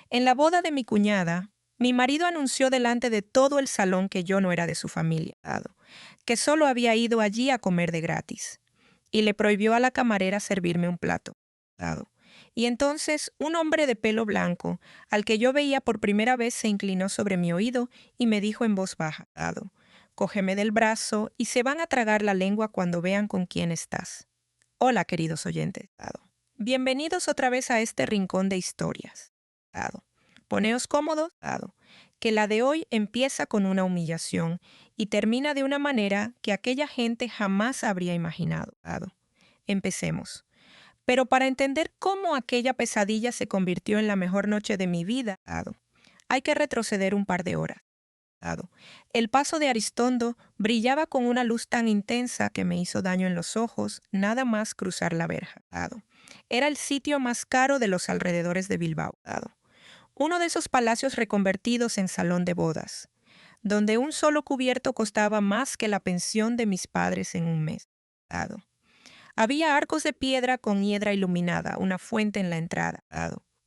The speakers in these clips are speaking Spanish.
En la boda de mi cuñada, mi marido anunció delante de todo el salón que yo no era de su familia, que solo había ido allí a comer de gratis, y le prohibió a la camarera servirme un plato. dado. Y entonces un hombre de pelo blanco, al que yo veía por primera vez, se inclinó sobre mi oído y me dijo en voz baja, cógeme del brazo y se van a tragar la lengua cuando vean con quién estás. Hola, queridos oyentes. Bienvenidos otra vez a este rincón de historias. Poneos cómodos, que la de hoy empieza con una humillación y termina de una manera que aquella gente jamás habría imaginado. Empecemos. Pero para entender cómo aquella pesadilla se convirtió en la mejor noche de mi vida, hay que retroceder un par de horas. El paso de Aristondo brillaba con una luz tan intensa que me hizo daño en los ojos nada más cruzar la verja. Era el sitio más caro de los alrededores de Bilbao. Uno de esos palacios reconvertidos en salón de bodas, donde un solo cubierto costaba más que la pensión de mis padres en un mes. Había arcos de piedra con hiedra iluminada, una fuente en la entrada.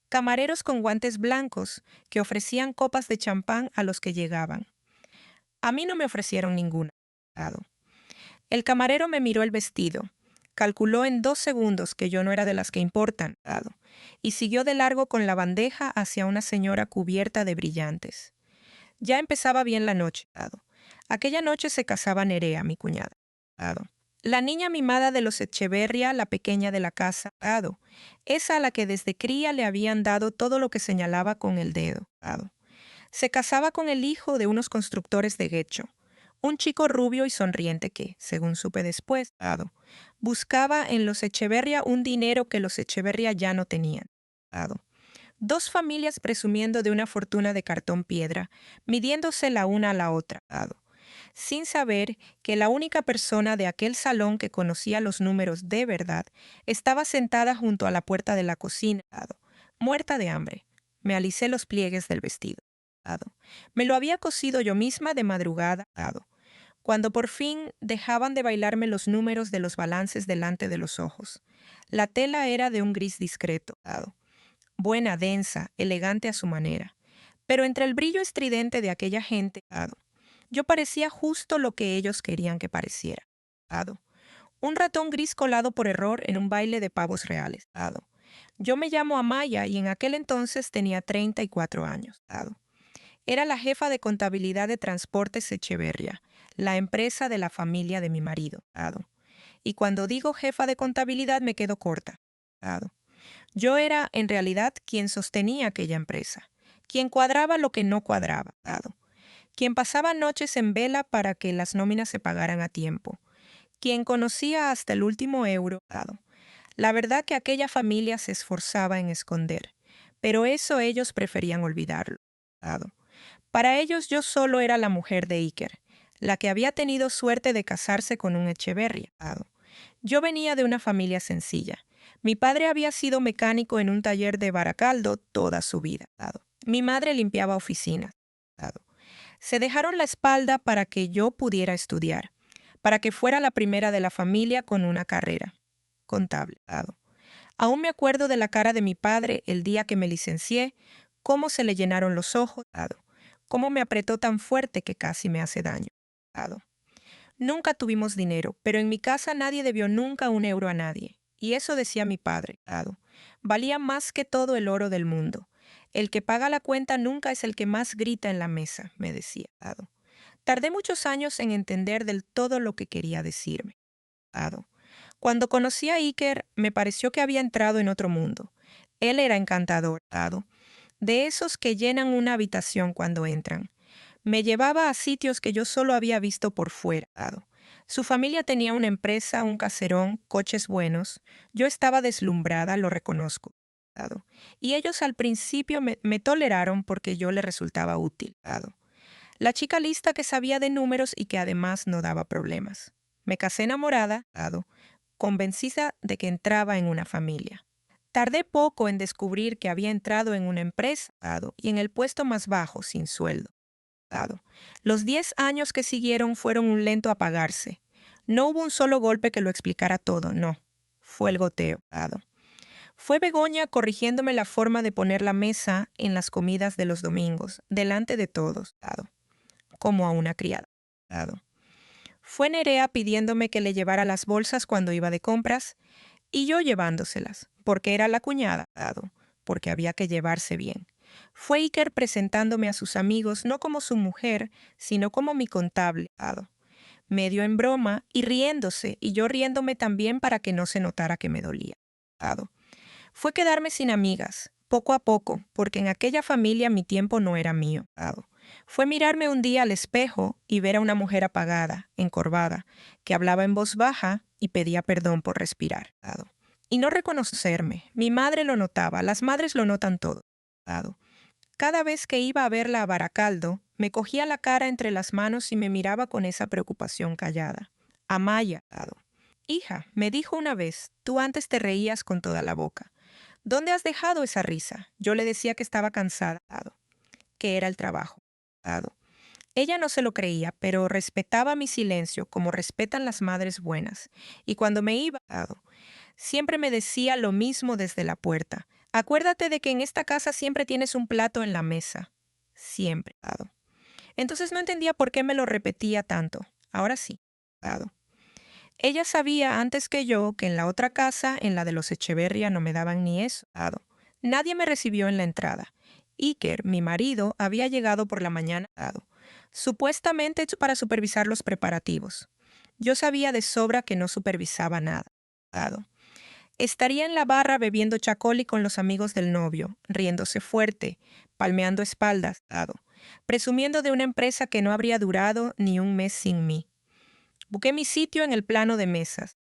Camareros con guantes blancos que ofrecían copas de champán a los que llegaban. A mí no me ofrecieron ninguna. El camarero me miró el vestido, calculó en 2 segundos que yo no era de las que importan, y siguió de largo con la bandeja hacia una señora cubierta de brillantes. Ya empezaba bien la noche. Aquella noche se casaba Nerea, mi cuñada. La niña mimada de los Echeverria, la pequeña de la casa, esa a la que desde cría le habían dado todo lo que señalaba con el dedo. Se casaba con el hijo de unos constructores de Guecho, un chico rubio y sonriente que, según supe después, buscaba en los Echeverria un dinero que los Echeverria ya no tenían. 2 familias presumiendo de una fortuna de cartón piedra, midiéndose la una a la otra, sin saber que la única persona de aquel salón que conocía los números de verdad estaba sentada junto a la puerta de la cocina, muerta de hambre. Me alicé los pliegues del vestido. Me lo había cosido yo misma de madrugada. Cuando por fin dejaban de bailarme los números de los balances delante de los ojos. La tela era de un gris discreto, buena, densa, elegante a su manera. Pero entre el brillo estridente de aquella gente, yo parecía justo lo que ellos querían que pareciera. Un ratón gris colado por error en un baile de pavos reales. Yo me llamo Amaya y en aquel entonces tenía 34 años. Era la jefa de contabilidad de Transportes Echeverria, la empresa de la familia de mi marido. Y cuando digo jefa de contabilidad me quedo corta. Yo era, en realidad, quien sostenía aquella empresa, quien cuadraba lo que no cuadraba, quien pasaba noches en vela para que las nóminas se pagaran a tiempo, quien conocía hasta el último euro. La verdad que aquella familia se esforzaba en esconder, pero eso ellos preferían olvidarlo. Para ellos yo solo era la mujer de Iker, la que había tenido suerte de casarse con un Echeverria. Yo venía de una familia sencilla. Mi padre había sido mecánico en un taller de Baracaldo toda su vida. Mi madre limpiaba oficinas. Se dejaron la espalda para que yo pudiera estudiar, para que fuera la primera de la familia con una carrera contable. Aún me acuerdo de la cara de mi padre el día que me licencié, cómo se le llenaron los ojos, cómo me apretó tan fuerte que casi me hace daño. Nunca tuvimos dinero, pero en mi casa nadie debió nunca un euro a nadie. Y eso decía mi padre. Valía más que todo el oro del mundo. El que paga la cuenta nunca es el que más grita en la mesa, me decía. Tardé muchos años en entender del todo lo que quería decirme. Cuando conocí a Iker, me pareció que había entrado en otro mundo. Él era encantador, de esos que llenan una habitación cuando entran. Me llevaba a sitios que yo solo había visto por fuera. Su familia tenía una empresa, un caserón, coches buenos. Yo estaba deslumbrada, lo reconozco. Y ellos al principio me toleraron porque yo le resultaba útil. La chica lista que sabía de números y que además no daba problemas. Me casé enamorada, convencida de que entraba en una familia. Tardé poco en descubrir que había entrado en una empresa y en el puesto más bajo, sin sueldo. Los 10 años que siguieron fueron un lento apagarse. No hubo un solo golpe que lo explicara todo, no. Fue el goteo. Fue Begoña corrigiéndome la forma de poner la mesa en las comidas de los domingos, delante de todos, como a una criada. Fue Nerea pidiéndome que le llevara las bolsas cuando iba de compras y yo llevándoselas, porque era la cuñada, porque había que llevarse bien. Fue Iker presentándome a sus amigos no como su mujer, sino como mi contable, medio en broma y riéndose, y yo riéndome también para que no se notara que me dolía. Fue quedarme sin amigas, poco a poco, porque en aquella familia mi tiempo no era mío. Fue mirarme un día al espejo y ver a una mujer apagada, encorvada, que hablaba en voz baja y pedía perdón por respirar. Y no reconocerme. Mi madre lo notaba, las madres lo notan todo. Cada vez que iba a verla a Baracaldo, me cogía la cara entre las manos y me miraba con esa preocupación callada. Amaya, hija, me dijo una vez, tú antes te reías con toda la boca. ¿Dónde has dejado esa risa? Yo le decía que estaba cansada, que era el trabajo. Ella no se lo creía, pero respetaba mi silencio como respetan las madres buenas. Y cuando me iba, siempre me decía lo mismo desde la puerta. Acuérdate de que en esta casa siempre tienes un plato en la mesa. Siempre. Entonces no entendía por qué me lo repetía tanto. Ahora sí. Ella sabía antes que yo que en la otra casa, en la de los Echeverría, no me daban ni eso. Nadie me recibió en la entrada. Iker, mi marido, había llegado por la mañana, supuestamente para supervisar los preparativos. Yo sabía de sobra que no supervisaba nada. Estaría en la barra bebiendo chacoli con los amigos del novio, riéndose fuerte, palmeando espaldas, presumiendo de una empresa que no habría durado ni un mes sin mí. Busqué mi sitio en el plano de mesas,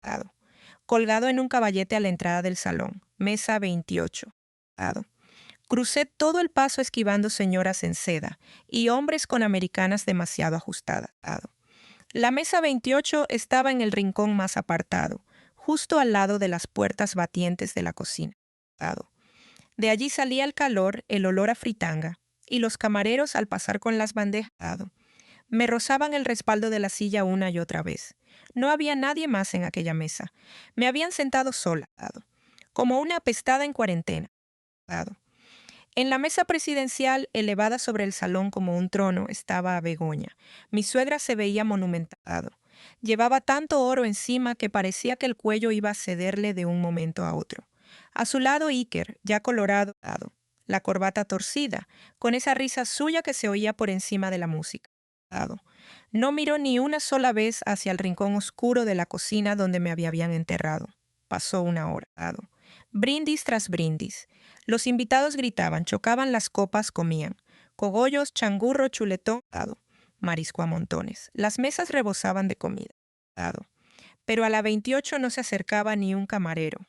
colgado en un caballete a la entrada del salón, mesa 28. Crucé todo el paso esquivando señoras en seda y hombres con americanas demasiado ajustadas. La mesa 28 estaba en el rincón más apartado, justo al lado de las puertas batientes de la cocina. De allí salía el calor, el olor a fritanga, y los camareros al pasar con las bandejas me rozaban el respaldo de la silla una y otra vez. No había nadie más en aquella mesa. Me habían sentado sola, como una apestada en cuarentena. En la mesa presidencial, elevada sobre el salón como un trono, estaba Begoña. Mi suegra se veía monumental. Llevaba tanto oro encima que parecía que el cuello iba a cederle de un momento a otro. A su lado Iker, ya colorado, la corbata torcida, con esa risa suya que se oía por encima de la música. No miró ni una sola vez hacia el rincón oscuro de la cocina donde me habían enterrado. Pasó una hora. Brindis tras brindis. Los invitados gritaban, chocaban las copas, comían. Cogollos, changurro, chuletón, marisco a montones. Las mesas rebosaban de comida. Pero a la 28 no se acercaba ni un camarero.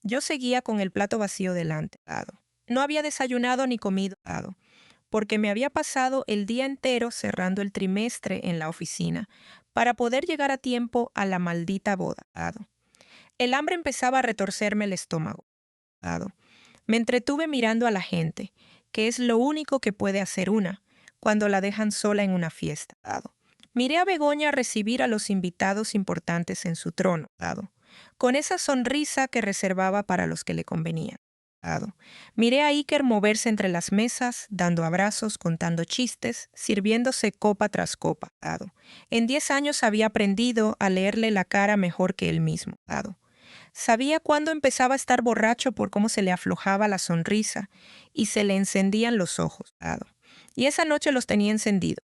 Yo seguía con el plato vacío delante. No había desayunado ni comido, porque me había pasado el día entero cerrando el trimestre en la oficina para poder llegar a tiempo a la maldita boda. El hambre empezaba a retorcerme el estómago. Me entretuve mirando a la gente, que es lo único que puede hacer una cuando la dejan sola en una fiesta. Miré a Begoña recibir a los invitados importantes en su trono, con esa sonrisa que reservaba para los que le convenían. Miré a Iker moverse entre las mesas, dando abrazos, contando chistes, sirviéndose copa tras copa. En 10 años había aprendido a leerle la cara mejor que él mismo. Sabía cuándo empezaba a estar borracho por cómo se le aflojaba la sonrisa y se le encendían los ojos. Y esa noche los tenía encendidos.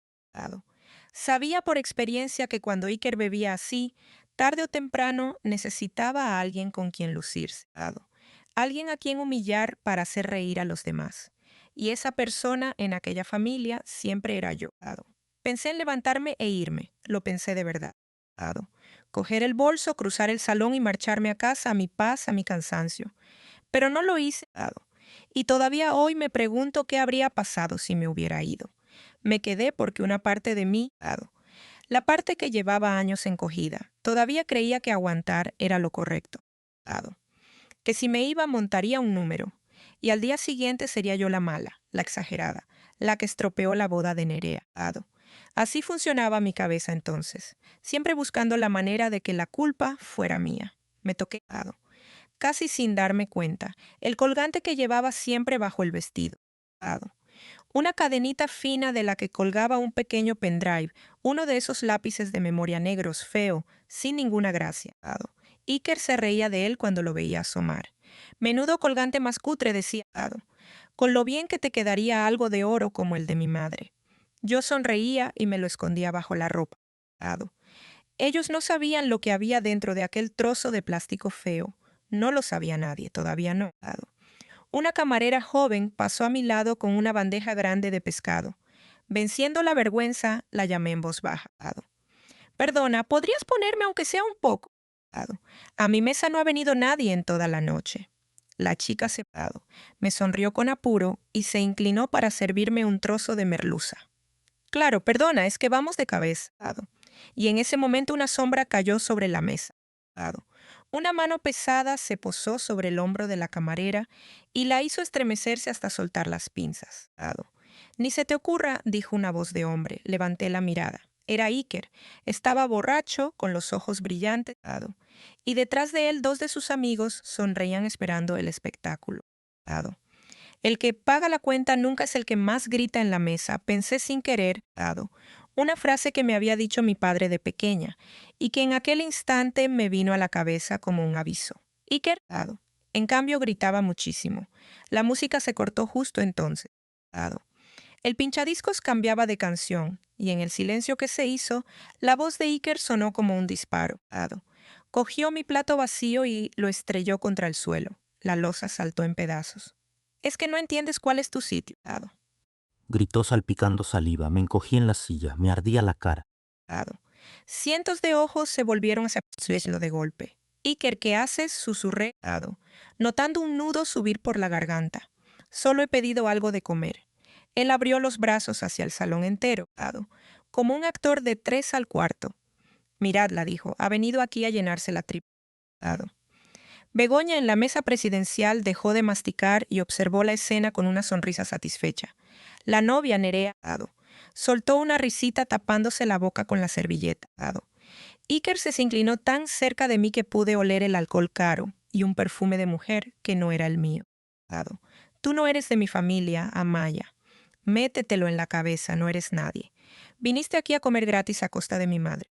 Sabía por experiencia que cuando Iker bebía así, tarde o temprano necesitaba a alguien con quien lucirse. Alguien a quien humillar para hacer reír a los demás. Y esa persona en aquella familia siempre era yo. Pensé en levantarme e irme. Lo pensé de verdad. Coger el bolso, cruzar el salón y marcharme a casa, a mi paz, a mi cansancio. Pero no lo hice. Y todavía hoy me pregunto qué habría pasado si me hubiera ido. Me quedé porque una parte de mí, la parte que llevaba años encogida, todavía creía que aguantar era lo correcto. Que si me iba montaría un número, y al día siguiente sería yo la mala, la exagerada, la que estropeó la boda de Nerea. Así funcionaba mi cabeza entonces, siempre buscando la manera de que la culpa fuera mía. Me toqué. casi sin darme cuenta, el colgante que llevaba siempre bajo el vestido. Una cadenita fina de la que colgaba un pequeño pendrive, uno de esos lápices de memoria negros, feo, sin ninguna gracia. Iker se reía de él cuando lo veía asomar. Menudo colgante más cutre, decía, con lo bien que te quedaría algo de oro como el de mi madre. Yo sonreía y me lo escondía bajo la ropa. Ellos no sabían lo que había dentro de aquel trozo de plástico feo. No lo sabía nadie, todavía no. Una camarera joven pasó a mi lado con una bandeja grande de pescado. Venciendo la vergüenza, la llamé en voz baja. Perdona, ¿podrías ponerme aunque sea un poco? A mi mesa no ha venido nadie en toda la noche. La chica se me sonrió con apuro y se inclinó para servirme un trozo de merluza. Claro, perdona, es que vamos de cabeza. Y en ese momento una sombra cayó sobre la mesa. Una mano pesada se posó sobre el hombro de la camarera y la hizo estremecerse hasta soltar las pinzas. Ni se te ocurra, dijo una voz de hombre. Levanté la mirada. Era Iker. Estaba borracho, con los ojos brillantes, y detrás de él 2 de sus amigos sonreían esperando el espectáculo. El que paga la cuenta nunca es el que más grita en la mesa, pensé sin querer, una frase que me había dicho mi padre de pequeña, y que en aquel instante me vino a la cabeza como un aviso. Iker, en cambio, gritaba muchísimo. La música se cortó justo entonces. El pinchadiscos cambiaba de canción, y en el silencio que se hizo, la voz de Iker sonó como un disparo. Cogió mi plato vacío y lo estrelló contra el suelo. La loza saltó en pedazos. Es que no entiendes cuál es tu sitio. Gritó salpicando saliva. Me encogí en la silla. Me ardía la cara. Cientos de ojos se volvieron hacia el suelo de golpe. Iker, ¿qué haces? Susurré, notando un nudo subir por la garganta. Solo he pedido algo de comer. Él abrió los brazos hacia el salón entero, como un actor de 3 al cuarto. Miradla, dijo, ha venido aquí a llenarse la tripa. Begoña en la mesa presidencial dejó de masticar y observó la escena con una sonrisa satisfecha. La novia, Nerea, soltó una risita tapándose la boca con la servilleta. Iker se inclinó tan cerca de mí que pude oler el alcohol caro y un perfume de mujer que no era el mío. Tú no eres de mi familia, Amaya. Métetelo en la cabeza, no eres nadie. Viniste aquí a comer gratis a costa de mi madre.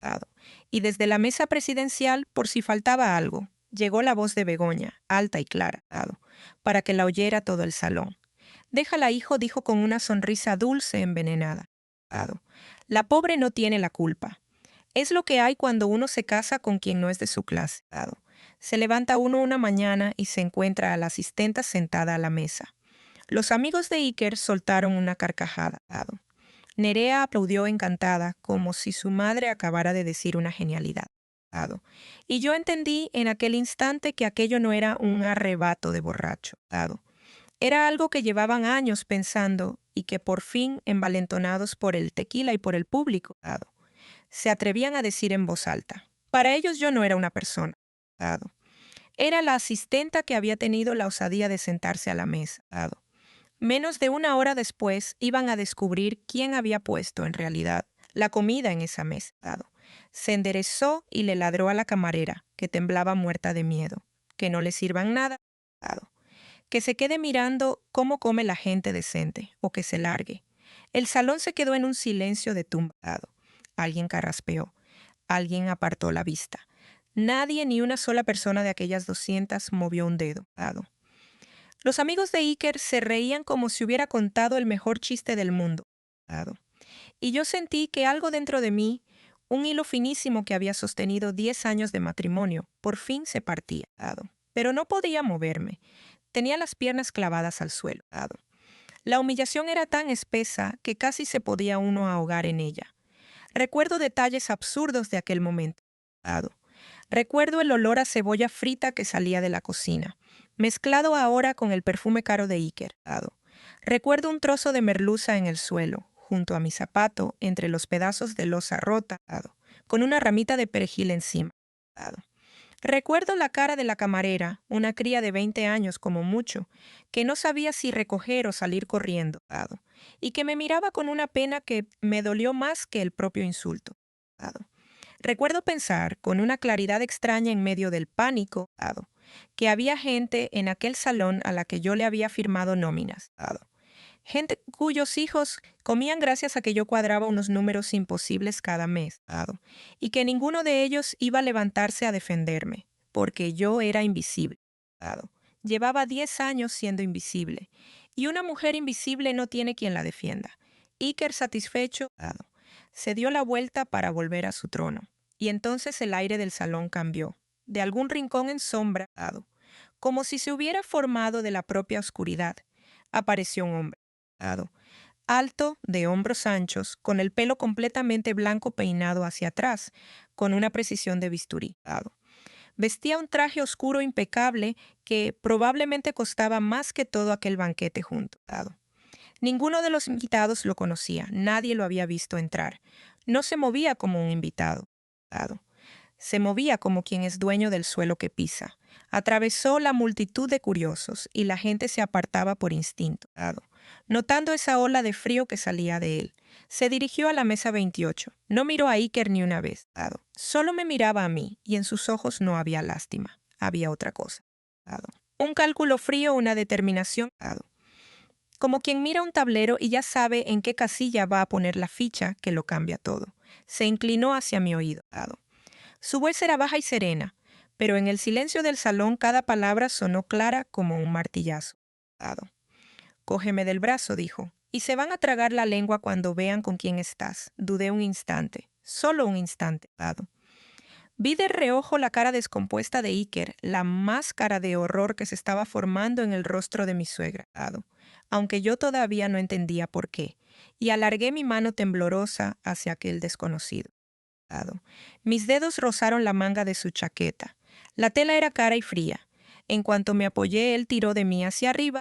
Y desde la mesa presidencial, por si faltaba algo, llegó la voz de Begoña, alta y clara, para que la oyera todo el salón. Déjala, hijo, dijo con una sonrisa dulce envenenada. La pobre no tiene la culpa. Es lo que hay cuando uno se casa con quien no es de su clase. Se levanta uno una mañana y se encuentra a la asistenta sentada a la mesa. Los amigos de Iker soltaron una carcajada. Nerea aplaudió encantada, como si su madre acabara de decir una genialidad. Y yo entendí en aquel instante que aquello no era un arrebato de borracho. Era algo que llevaban años pensando y que por fin, envalentonados por el tequila y por el público, se atrevían a decir en voz alta. Para ellos yo no era una persona. Era la asistenta que había tenido la osadía de sentarse a la mesa. Menos de una hora después iban a descubrir quién había puesto, en realidad, la comida en esa mesa. Se enderezó y le ladró a la camarera, que temblaba muerta de miedo. Que no le sirvan nada. Que se quede mirando cómo come la gente decente, o que se largue. El salón se quedó en un silencio de tumba. Alguien carraspeó. Alguien apartó la vista. Nadie, ni una sola persona de aquellas 200 movió un dedo. Los amigos de Iker se reían como si hubiera contado el mejor chiste del mundo. Y yo sentí que algo dentro de mí, un hilo finísimo que había sostenido 10 años de matrimonio, por fin se partía. Pero no podía moverme. Tenía las piernas clavadas al suelo. La humillación era tan espesa que casi se podía uno ahogar en ella. Recuerdo detalles absurdos de aquel momento. Recuerdo el olor a cebolla frita que salía de la cocina, mezclado ahora con el perfume caro de Iker. Recuerdo un trozo de merluza en el suelo, junto a mi zapato, entre los pedazos de loza rota, con una ramita de perejil encima. Recuerdo la cara de la camarera, una cría de 20 años como mucho, que no sabía si recoger o salir corriendo, y que me miraba con una pena que me dolió más que el propio insulto. Recuerdo pensar, con una claridad extraña en medio del pánico, que había gente en aquel salón a la que yo le había firmado nóminas. Gente cuyos hijos comían gracias a que yo cuadraba unos números imposibles cada mes, y que ninguno de ellos iba a levantarse a defenderme, porque yo era invisible. Llevaba 10 años siendo invisible, y una mujer invisible no tiene quien la defienda. Iker, satisfecho, se dio la vuelta para volver a su trono, y entonces el aire del salón cambió. De algún rincón en sombra, como si se hubiera formado de la propia oscuridad, apareció un hombre. Alto, de hombros anchos, con el pelo completamente blanco peinado hacia atrás, con una precisión de bisturí. Vestía un traje oscuro impecable que probablemente costaba más que todo aquel banquete junto. Ninguno de los invitados lo conocía, nadie lo había visto entrar. No se movía como un invitado. Se movía como quien es dueño del suelo que pisa. Atravesó la multitud de curiosos y la gente se apartaba por instinto. Notando esa ola de frío que salía de él, se dirigió a la mesa 28. No miró a Iker ni una vez. Solo me miraba a mí y en sus ojos no había lástima. Había otra cosa. Un cálculo frío, una determinación. Como quien mira un tablero y ya sabe en qué casilla va a poner la ficha que lo cambia todo. Se inclinó hacia mi oído. Su voz era baja y serena, pero en el silencio del salón cada palabra sonó clara como un martillazo. Cógeme del brazo, dijo, y se van a tragar la lengua cuando vean con quién estás. Dudé un instante, solo un instante. Vi de reojo la cara descompuesta de Iker, la máscara de horror que se estaba formando en el rostro de mi suegra, aunque yo todavía no entendía por qué, y alargué mi mano temblorosa hacia aquel desconocido. Mis dedos rozaron la manga de su chaqueta. La tela era cara y fría. En cuanto me apoyé, él tiró de mí hacia arriba,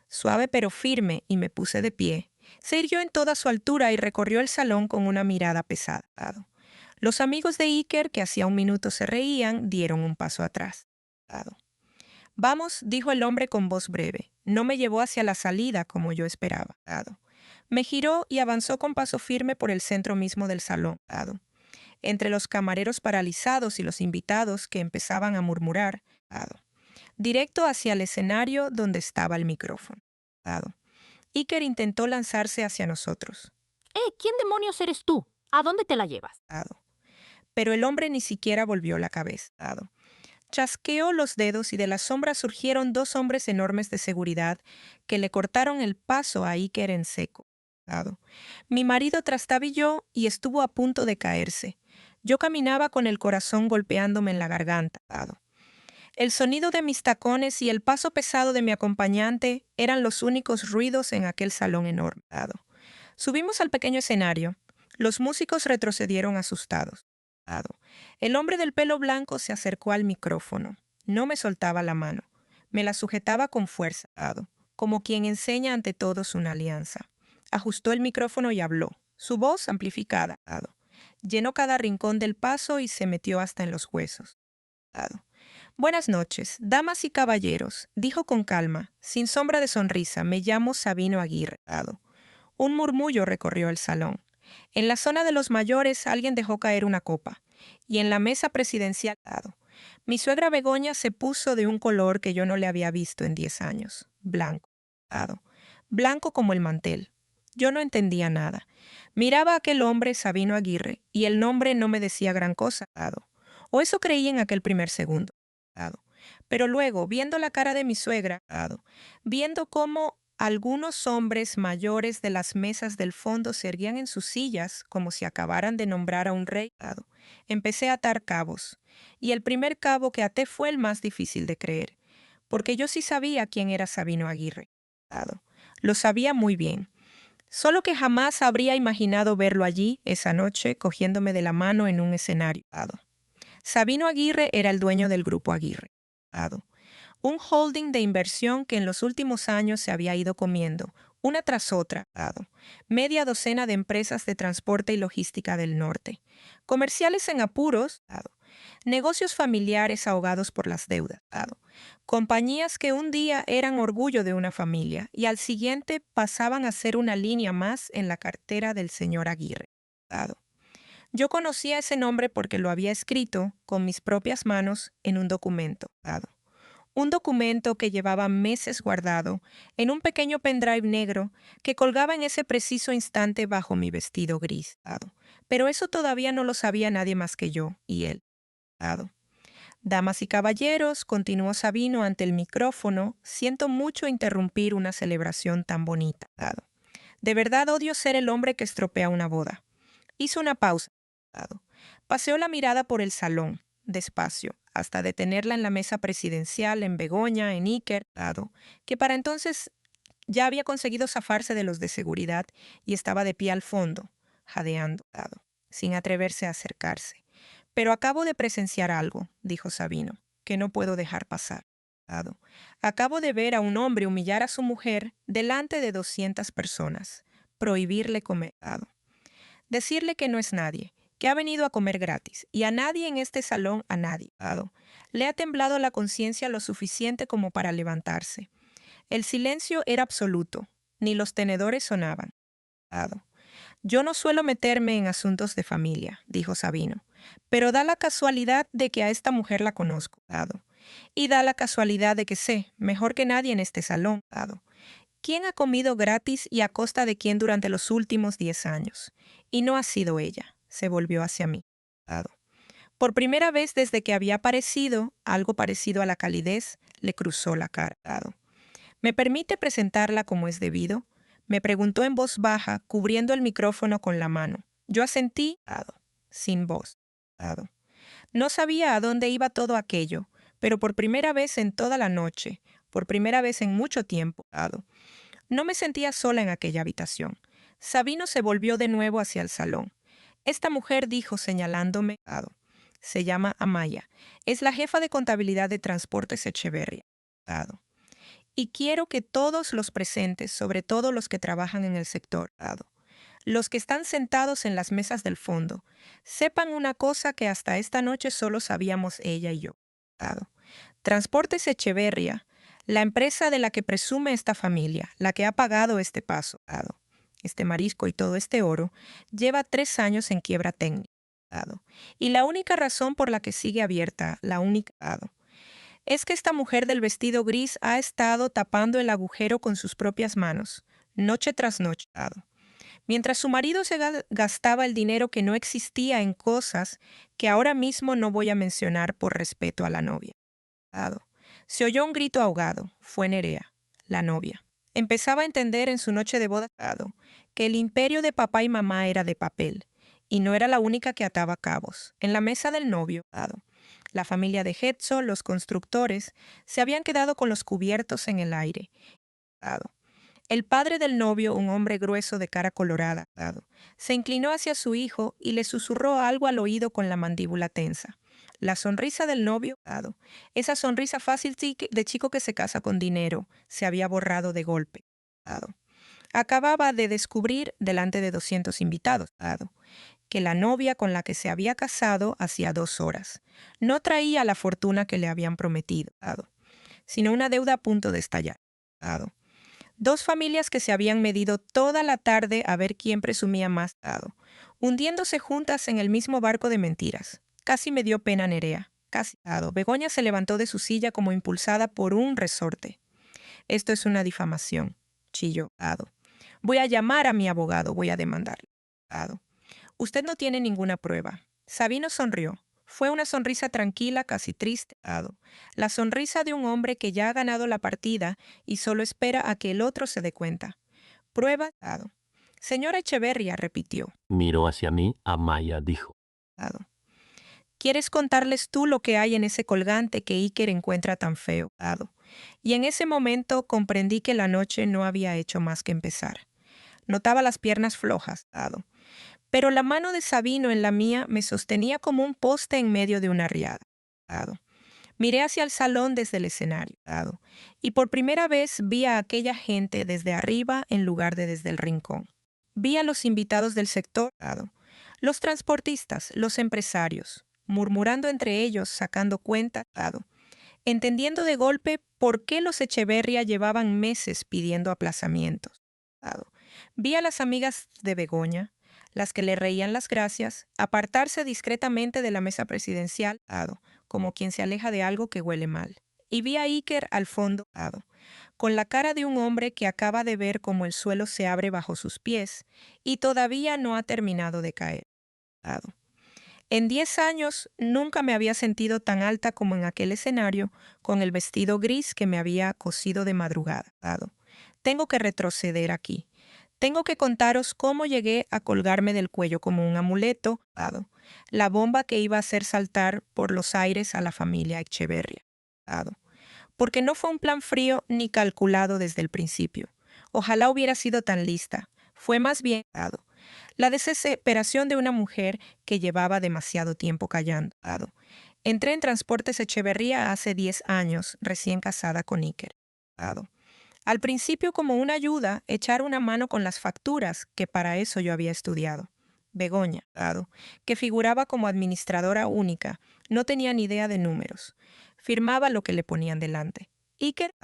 suave pero firme, y me puse de pie. Se irguió en toda su altura y recorrió el salón con una mirada pesada. Los amigos de Iker, que hacía un minuto se reían, dieron un paso atrás. Vamos, dijo el hombre con voz breve. No me llevó hacia la salida como yo esperaba. Me giró y avanzó con paso firme por el centro mismo del salón. Entre los camareros paralizados y los invitados que empezaban a murmurar, directo hacia el escenario donde estaba el micrófono. Iker intentó lanzarse hacia nosotros. ¿Quién demonios eres tú? ¿A dónde te la llevas? Pero el hombre ni siquiera volvió la cabeza. Chasqueó los dedos y de la sombra surgieron 2 hombres enormes de seguridad que le cortaron el paso a Iker en seco. Mi marido trastabilló y estuvo a punto de caerse. Yo caminaba con el corazón golpeándome en la garganta. El sonido de mis tacones y el paso pesado de mi acompañante eran los únicos ruidos en aquel salón enorme. Subimos al pequeño escenario. Los músicos retrocedieron asustados. El hombre del pelo blanco se acercó al micrófono. No me soltaba la mano. Me la sujetaba con fuerza, como quien enseña ante todos una alianza. Ajustó el micrófono y habló. Su voz, amplificada, llenó cada rincón del paso y se metió hasta en los huesos. Buenas noches, damas y caballeros, dijo con calma, sin sombra de sonrisa, me llamo Sabino Aguirre. Un murmullo recorrió el salón. En la zona de los mayores alguien dejó caer una copa, y en la mesa presidencial, mi suegra Begoña se puso de un color que yo no le había visto en 10 años, blanco. Blanco como el mantel. Yo no entendía nada. Miraba a aquel hombre, Sabino Aguirre, y el nombre no me decía gran cosa, o eso creí en aquel primer segundo. Pero luego, viendo la cara de mi suegra, viendo cómo algunos hombres mayores de las mesas del fondo se erguían en sus sillas como si acabaran de nombrar a un rey, empecé a atar cabos. Y el primer cabo que até fue el más difícil de creer, porque yo sí sabía quién era Sabino Aguirre. Lo sabía muy bien. Solo que jamás habría imaginado verlo allí esa noche cogiéndome de la mano en un escenario. Sabino Aguirre era el dueño del Grupo Aguirre. Un holding de inversión que en los últimos años se había ido comiendo, una tras otra, media docena de empresas de transporte y logística del norte, comerciales en apuros, negocios familiares ahogados por las deudas, compañías que un día eran orgullo de una familia y al siguiente pasaban a ser una línea más en la cartera del señor Aguirre. Yo conocía ese nombre porque lo había escrito con mis propias manos en un documento dado. Un documento que llevaba meses guardado en un pequeño pendrive negro que colgaba en ese preciso instante bajo mi vestido gris dado. Pero eso todavía no lo sabía nadie más que yo y él dado. Damas y caballeros, continuó Sabino ante el micrófono, siento mucho interrumpir una celebración tan bonita dado. De verdad odio ser el hombre que estropea una boda. Hizo una pausa. Dado. Paseó la mirada por el salón, despacio, hasta detenerla en la mesa presidencial, en Begoña, en Iker, Dado, que para entonces ya había conseguido zafarse de los de seguridad y estaba de pie al fondo, jadeando, Dado, sin atreverse a acercarse. Pero acabo de presenciar algo, dijo Sabino, que no puedo dejar pasar. Dado. Acabo de ver a un hombre humillar a su mujer delante de 200 personas, prohibirle comer. Dado. Decirle que no es nadie, que ha venido a comer gratis, y a nadie en este salón, a nadie. Dado. Le ha temblado la conciencia lo suficiente como para levantarse. El silencio era absoluto, ni los tenedores sonaban. Dado. Yo no suelo meterme en asuntos de familia, dijo Sabino, pero da la casualidad de que a esta mujer la conozco, Dado. Y da la casualidad de que sé, mejor que nadie en este salón, Dado, quién ha comido gratis y a costa de quién durante los últimos 10 años. Y no ha sido ella. Se volvió hacia mí. Dado. Por primera vez desde que había aparecido, algo parecido a la calidez, le cruzó la cara. Dado. ¿Me permite presentarla como es debido? Me preguntó en voz baja, cubriendo el micrófono con la mano. Yo asentí, Dado, sin voz. Dado. No sabía a dónde iba todo aquello, pero por primera vez en toda la noche, por primera vez en mucho tiempo, Dado, no me sentía sola en aquella habitación. Sabino se volvió de nuevo hacia el salón. Esta mujer dijo señalándome, Dado, se llama Amaya. Es la jefa de contabilidad de Transportes Echeverria. Dado. Y quiero que todos los presentes, sobre todo los que trabajan en el sector, Dado, los que están sentados en las mesas del fondo, sepan una cosa que hasta esta noche solo sabíamos ella y yo. Dado. Transportes Echeverria, la empresa de la que presume esta familia, la que ha pagado este paso, Dado, este marisco y todo este oro, lleva 3 años en quiebra técnica, Dado. Y la única razón por la que sigue abierta, la única, Dado, es que esta mujer del vestido gris ha estado tapando el agujero con sus propias manos, noche tras noche, Dado. Mientras su marido se gastaba el dinero que no existía en cosas que ahora mismo no voy a mencionar por respeto a la novia. Dado. Se oyó un grito ahogado. Fue Nerea, la novia. Empezaba a entender en su noche de boda, Dado, que el imperio de papá y mamá era de papel, y no era la única que ataba cabos. En la mesa del novio, Dado, la familia de Hetzo, los constructores, se habían quedado con los cubiertos en el aire. Dado. El padre del novio, un hombre grueso de cara colorada, Dado, se inclinó hacia su hijo y le susurró algo al oído con la mandíbula tensa. La sonrisa del novio, Dado, esa sonrisa fácil de chico que se casa con dinero, se había borrado de golpe. Dado. Acababa de descubrir, delante de 200 invitados, Dado, que la novia con la que se había casado hacía 2 horas no traía la fortuna que le habían prometido, Dado, sino una deuda a punto de estallar. Dado. 2 familias que se habían medido toda la tarde a ver quién presumía más, Dado, hundiéndose juntas en el mismo barco de mentiras. Casi me dio pena Nerea, casi, Dado. Begoña se levantó de su silla como impulsada por un resorte. Esto es una difamación, chilló, Dado. Voy a llamar a mi abogado, voy a demandarle. Dado. Usted no tiene ninguna prueba. Sabino sonrió. Fue una sonrisa tranquila, casi triste, Dado. La sonrisa de un hombre que ya ha ganado la partida y solo espera a que el otro se dé cuenta. Prueba, Dado. Señora Echeverria, repitió. Miró hacia mí, Amaya dijo. Dado. ¿Quieres contarles tú lo que hay en ese colgante que Iker encuentra tan feo, Dado? Y en ese momento comprendí que la noche no había hecho más que empezar. Notaba las piernas flojas, Dado. Pero la mano de Sabino en la mía me sostenía como un poste en medio de una riada. Dado. Miré hacia el salón desde el escenario, Dado, y por primera vez vi a aquella gente desde arriba en lugar de desde el rincón. Vi a los invitados del sector, Dado, los transportistas, los empresarios, murmurando entre ellos, sacando cuenta, Dado, entendiendo de golpe por qué los Echeverria llevaban meses pidiendo aplazamientos. Dado. Vi a las amigas de Begoña, las que le reían las gracias, apartarse discretamente de la mesa presidencial, como quien se aleja de algo que huele mal. Y vi a Iker al fondo, con la cara de un hombre que acaba de ver cómo el suelo se abre bajo sus pies y todavía no ha terminado de caer. En 10 años nunca me había sentido tan alta como en aquel escenario con el vestido gris que me había cosido de madrugada. Tengo que retroceder aquí. Tengo que contaros cómo llegué a colgarme del cuello como un amuleto, la bomba que iba a hacer saltar por los aires a la familia Echeverría. Porque no fue un plan frío ni calculado desde el principio. Ojalá hubiera sido tan lista. Fue más bien la desesperación de una mujer que llevaba demasiado tiempo callando. Entré en Transportes Echeverría hace 10 años, recién casada con Iker. Al principio, como una ayuda, echar una mano con las facturas, que para eso yo había estudiado. Begoña, que figuraba como administradora única, no tenía ni idea de números. Firmaba lo que le ponían delante. Iker,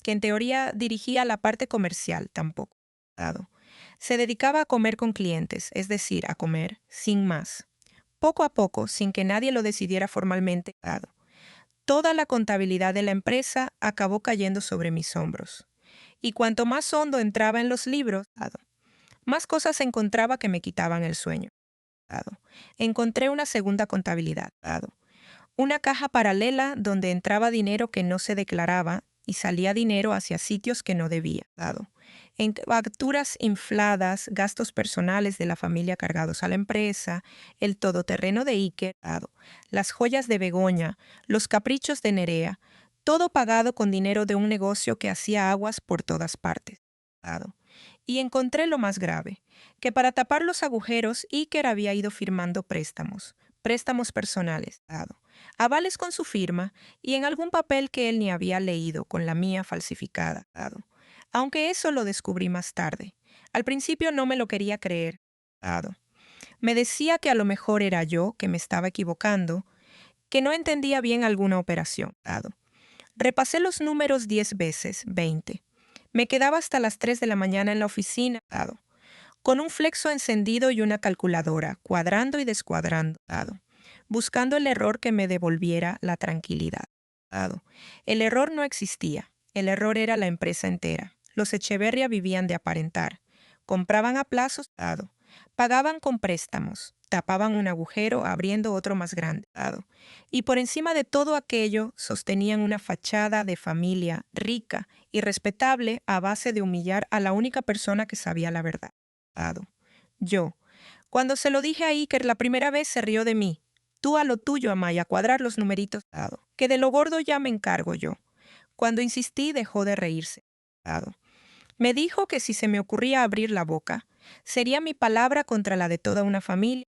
que en teoría dirigía la parte comercial, tampoco. Se dedicaba a comer con clientes, es decir, a comer sin más. Poco a poco, sin que nadie lo decidiera formalmente, toda la contabilidad de la empresa acabó cayendo sobre mis hombros. Y cuanto más hondo entraba en los libros, más cosas encontraba que me quitaban el sueño. Encontré una segunda contabilidad, una caja paralela donde entraba dinero que no se declaraba y salía dinero hacia sitios que no debía. En facturas infladas, gastos personales de la familia cargados a la empresa, el todoterreno de Iker, las joyas de Begoña, los caprichos de Nerea, todo pagado con dinero de un negocio que hacía aguas por todas partes. Y encontré lo más grave, que para tapar los agujeros Iker había ido firmando préstamos personales, avales con su firma y en algún papel que él ni había leído con la mía falsificada. Aunque eso lo descubrí más tarde. Al principio no me lo quería creer. Me decía que a lo mejor era yo que me estaba equivocando, que no entendía bien alguna operación. Repasé los números 10 veces, 20. Me quedaba hasta las 3 de la mañana en la oficina, con un flexo encendido y una calculadora, cuadrando y descuadrando, buscando el error que me devolviera la tranquilidad. El error no existía. El error era la empresa entera. Los Echeverría vivían de aparentar. Compraban a plazos, pagaban con préstamos, tapaban un agujero abriendo otro más grande. Y por encima de todo aquello sostenían una fachada de familia rica y respetable a base de humillar a la única persona que sabía la verdad. Yo. Cuando se lo dije a Iker la primera vez se rió de mí. Tú a lo tuyo, Amaya, a cuadrar los numeritos. Que de lo gordo ya me encargo yo. Cuando insistí dejó de reírse. Me dijo que si se me ocurría abrir la boca, sería mi palabra contra la de toda una familia,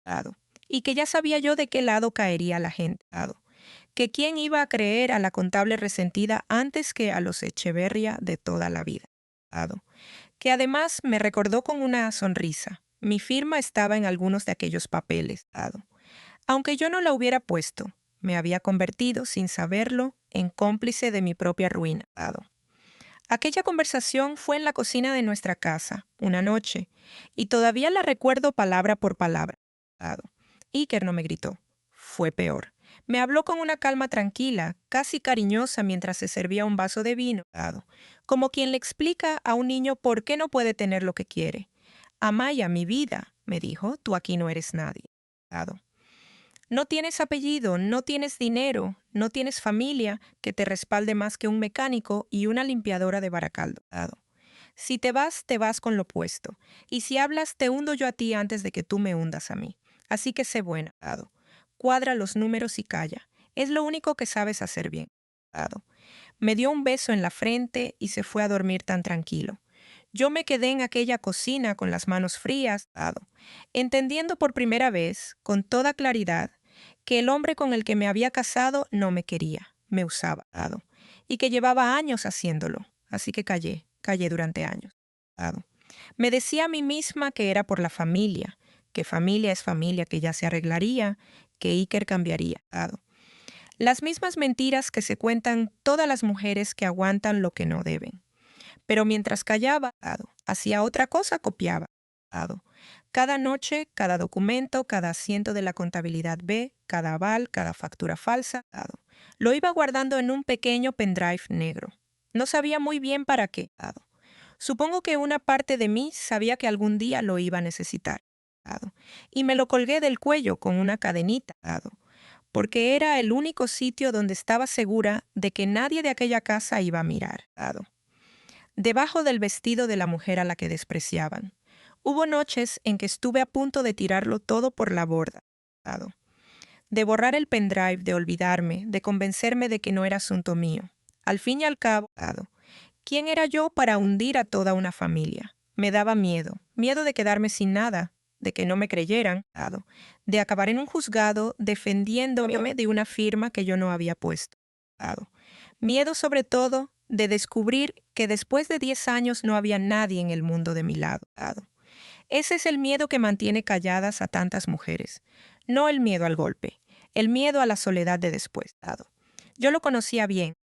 y que ya sabía yo de qué lado caería la gente, que quién iba a creer a la contable resentida antes que a los Echeverría de toda la vida, que además me recordó con una sonrisa. Mi firma estaba en algunos de aquellos papeles, aunque yo no la hubiera puesto, me había convertido, sin saberlo, en cómplice de mi propia ruina. Aquella conversación fue en la cocina de nuestra casa, una noche, y todavía la recuerdo palabra por palabra. Iker no me gritó. Fue peor. Me habló con una calma tranquila, casi cariñosa mientras se servía un vaso de vino, como quien le explica a un niño por qué no puede tener lo que quiere. Amaya, mi vida, me dijo, tú aquí no eres nadie. No tienes apellido, no tienes dinero, no tienes familia que te respalde más que un mecánico y una limpiadora de Baracaldo. Si te vas con lo puesto. Y si hablas, te hundo yo a ti antes de que tú me hundas a mí. Así que sé buena. Cuadra los números y calla. Es lo único que sabes hacer bien. Me dio un beso en la frente y se fue a dormir tan tranquilo. Yo me quedé en aquella cocina con las manos frías, entendiendo por primera vez, con toda claridad, que el hombre con el que me había casado no me quería, me usaba, y que llevaba años haciéndolo, así que callé durante años. Me decía a mí misma que era por la familia, que familia es familia, que ya se arreglaría, que Iker cambiaría. Las mismas mentiras que se cuentan todas las mujeres que aguantan lo que no deben. Pero mientras callaba, hacía otra cosa, copiaba. Cada noche, cada documento, cada asiento de la contabilidad B, cada aval, cada factura falsa, lo iba guardando en un pequeño pendrive negro. No sabía muy bien para qué. Supongo que una parte de mí sabía que algún día lo iba a necesitar. Y me lo colgué del cuello con una cadenita, porque era el único sitio donde estaba segura de que nadie de aquella casa iba a mirar. Debajo del vestido de la mujer a la que despreciaban. Hubo noches en que estuve a punto de tirarlo todo por la borda. De borrar el pendrive, de olvidarme, de convencerme de que no era asunto mío. Al fin y al cabo, ¿quién era yo para hundir a toda una familia? Me daba miedo de quedarme sin nada, de que no me creyeran, de acabar en un juzgado defendiéndome de una firma que yo no había puesto. Miedo sobre todo de descubrir que después de 10 años no había nadie en el mundo de mi lado. Ese es el miedo que mantiene calladas a tantas mujeres. No el miedo al golpe, el miedo a la soledad de después. Yo lo conocía bien,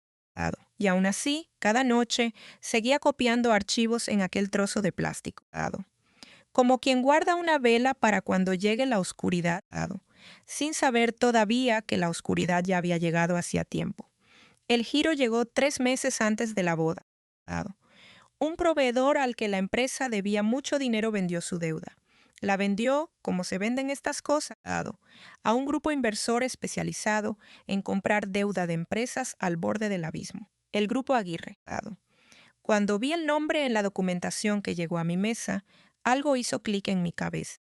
y aún así, cada noche, seguía copiando archivos en aquel trozo de plástico. Como quien guarda una vela para cuando llegue la oscuridad, sin saber todavía que la oscuridad ya había llegado hacía tiempo. El giro llegó 3 meses antes de la boda. Un proveedor al que la empresa debía mucho dinero vendió su deuda. La vendió, como se venden estas cosas, a un grupo inversor especializado en comprar deuda de empresas al borde del abismo. El Grupo Aguirre. Cuando vi el nombre en la documentación que llegó a mi mesa, algo hizo clic en mi cabeza.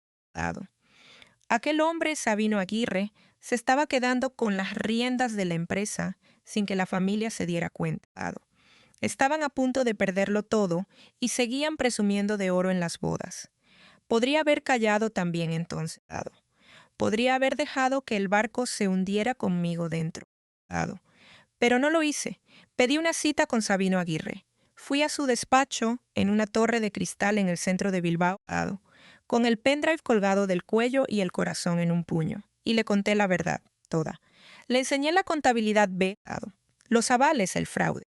Aquel hombre, Sabino Aguirre, se estaba quedando con las riendas de la empresa sin que la familia se diera cuenta. Estaban a punto de perderlo todo y seguían presumiendo de oro en las bodas. Podría haber callado también entonces. Podría haber dejado que el barco se hundiera conmigo dentro. Pero no lo hice. Pedí una cita con Sabino Aguirre. Fui a su despacho en una torre de cristal en el centro de Bilbao, con el pendrive colgado del cuello y el corazón en un puño. Y le conté la verdad, toda. Le enseñé la contabilidad B, los avales, el fraude.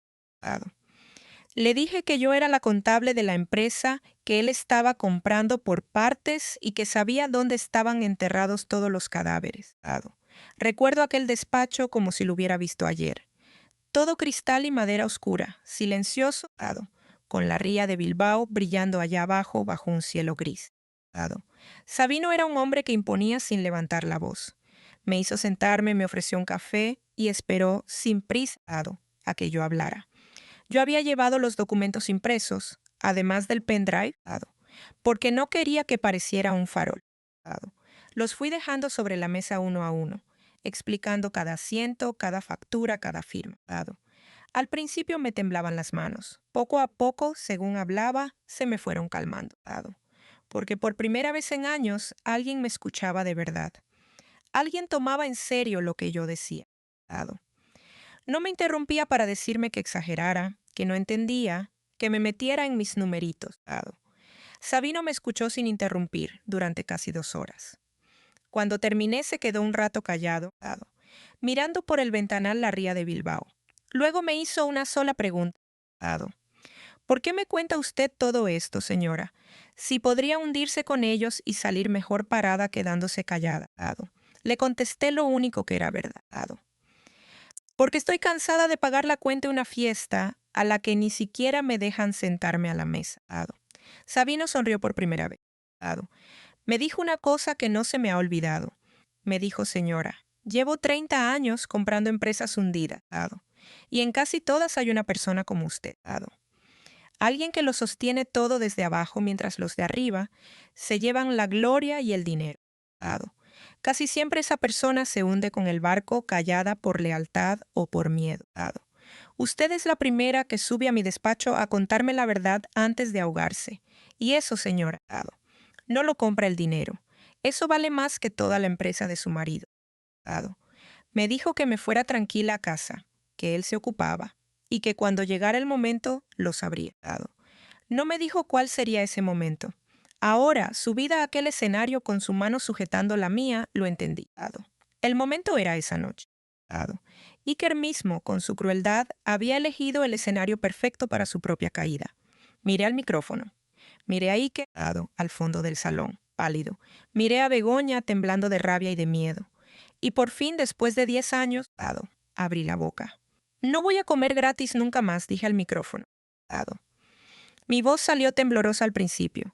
Le dije que yo era la contable de la empresa, que él estaba comprando por partes y que sabía dónde estaban enterrados todos los cadáveres. Recuerdo aquel despacho como si lo hubiera visto ayer. Todo cristal y madera oscura, silencioso, con la ría de Bilbao brillando allá abajo bajo un cielo gris. Sabino era un hombre que imponía sin levantar la voz. Me hizo sentarme, me ofreció un café y esperó sin prisa a que yo hablara. Yo había llevado los documentos impresos, además del pendrive, porque no quería que pareciera un farol. Los fui dejando sobre la mesa uno a uno, explicando cada asiento, cada factura, cada firma. Al principio me temblaban las manos. Poco a poco, según hablaba, se me fueron calmando. Porque por primera vez en años alguien me escuchaba de verdad. Alguien tomaba en serio lo que yo decía. No me interrumpía para decirme que exagerara, que no entendía, que me metiera en mis numeritos. Sabino me escuchó sin interrumpir durante casi 2 horas. Cuando terminé se quedó un rato callado, mirando por el ventanal la ría de Bilbao. Luego me hizo una sola pregunta. ¿Por qué me cuenta usted todo esto, señora? Si podría hundirse con ellos y salir mejor parada quedándose callada. Le contesté lo único que era verdad. Porque estoy cansada de pagar la cuenta de una fiesta a la que ni siquiera me dejan sentarme a la mesa. Sabino sonrió por primera vez. Me dijo una cosa que no se me ha olvidado. Me dijo, señora, llevo 30 años comprando empresas hundidas, y en casi todas hay una persona como usted. Alguien que lo sostiene todo desde abajo mientras los de arriba se llevan la gloria y el dinero. Casi siempre esa persona se hunde con el barco callada por lealtad o por miedo. Usted es la primera que sube a mi despacho a contarme la verdad antes de ahogarse. Y eso, señora, no lo compra el dinero. Eso vale más que toda la empresa de su marido. Me dijo que me fuera tranquila a casa, que él se ocupaba, y que cuando llegara el momento lo sabría. No me dijo cuál sería ese momento. Ahora, subida a aquel escenario con su mano sujetando la mía, lo entendí. El momento era esa noche. Iker mismo, con su crueldad, había elegido el escenario perfecto para su propia caída. Miré al micrófono. Miré a Iker al fondo del salón. pálido. Miré a Begoña temblando de rabia y de miedo. Y por fin, después de 10 años, abrí la boca. No voy a comer gratis nunca más, dije al micrófono. Mi voz salió temblorosa al principio,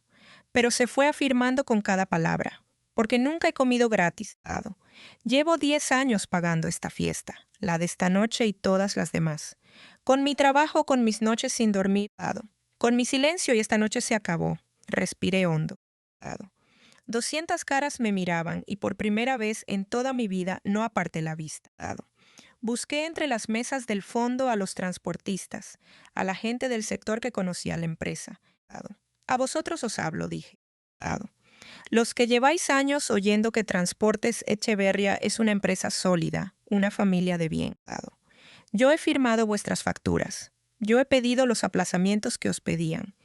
pero se fue afirmando con cada palabra, porque nunca he comido gratis. Llevo 10 años pagando esta fiesta, la de esta noche y todas las demás. Con mi trabajo, con mis noches sin dormir, con mi silencio, y esta noche se acabó. Respiré hondo. 200 caras me miraban y por primera vez en toda mi vida no aparté la vista. Busqué entre las mesas del fondo a los transportistas, a la gente del sector que conocía la empresa. A vosotros os hablo, dije. Los que lleváis años oyendo que Transportes Echeverria es una empresa sólida, una familia de bien. Yo he firmado vuestras facturas. Yo he pedido los aplazamientos que os pedían.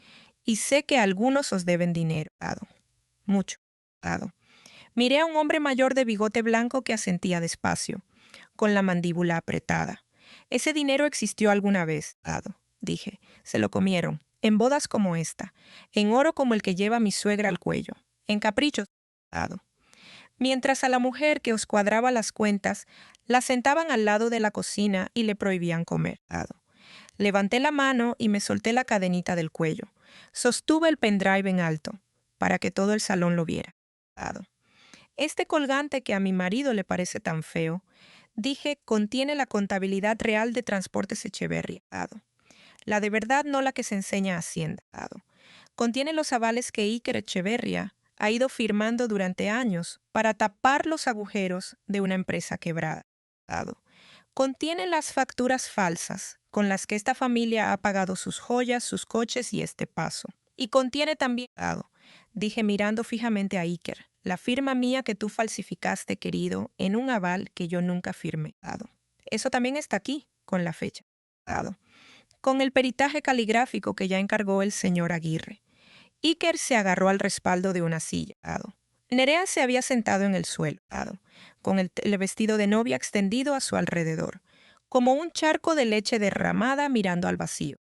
Y sé que algunos os deben dinero. Mucho. Miré a un hombre mayor de bigote blanco que asentía despacio, con la mandíbula apretada. Ese dinero existió alguna vez, dije. Se lo comieron, en bodas como esta, en oro como el que lleva mi suegra al cuello, en caprichos, mientras a la mujer que os cuadraba las cuentas la sentaban al lado de la cocina y le prohibían comer. Levanté la mano y me solté la cadenita del cuello. Sostuve el pendrive en alto, para que todo el salón lo viera. Este colgante que a mi marido le parece tan feo, dije, contiene la contabilidad real de Transportes Echeverria. La de verdad, no la que se enseña a Hacienda. Contiene los avales que Iker Echeverria ha ido firmando durante años para tapar los agujeros de una empresa quebrada. Contiene las facturas falsas con las que esta familia ha pagado sus joyas, sus coches y este paso. Y contiene también, dije mirando fijamente a Iker, la firma mía que tú falsificaste, querido, en un aval que yo nunca firmé. Eso también está aquí, con la fecha. Con el peritaje caligráfico que ya encargó el señor Aguirre. Iker se agarró al respaldo de una silla. Nerea se había sentado en el suelo, con el vestido de novia extendido a su alrededor, como un charco de leche derramada mirando al vacío.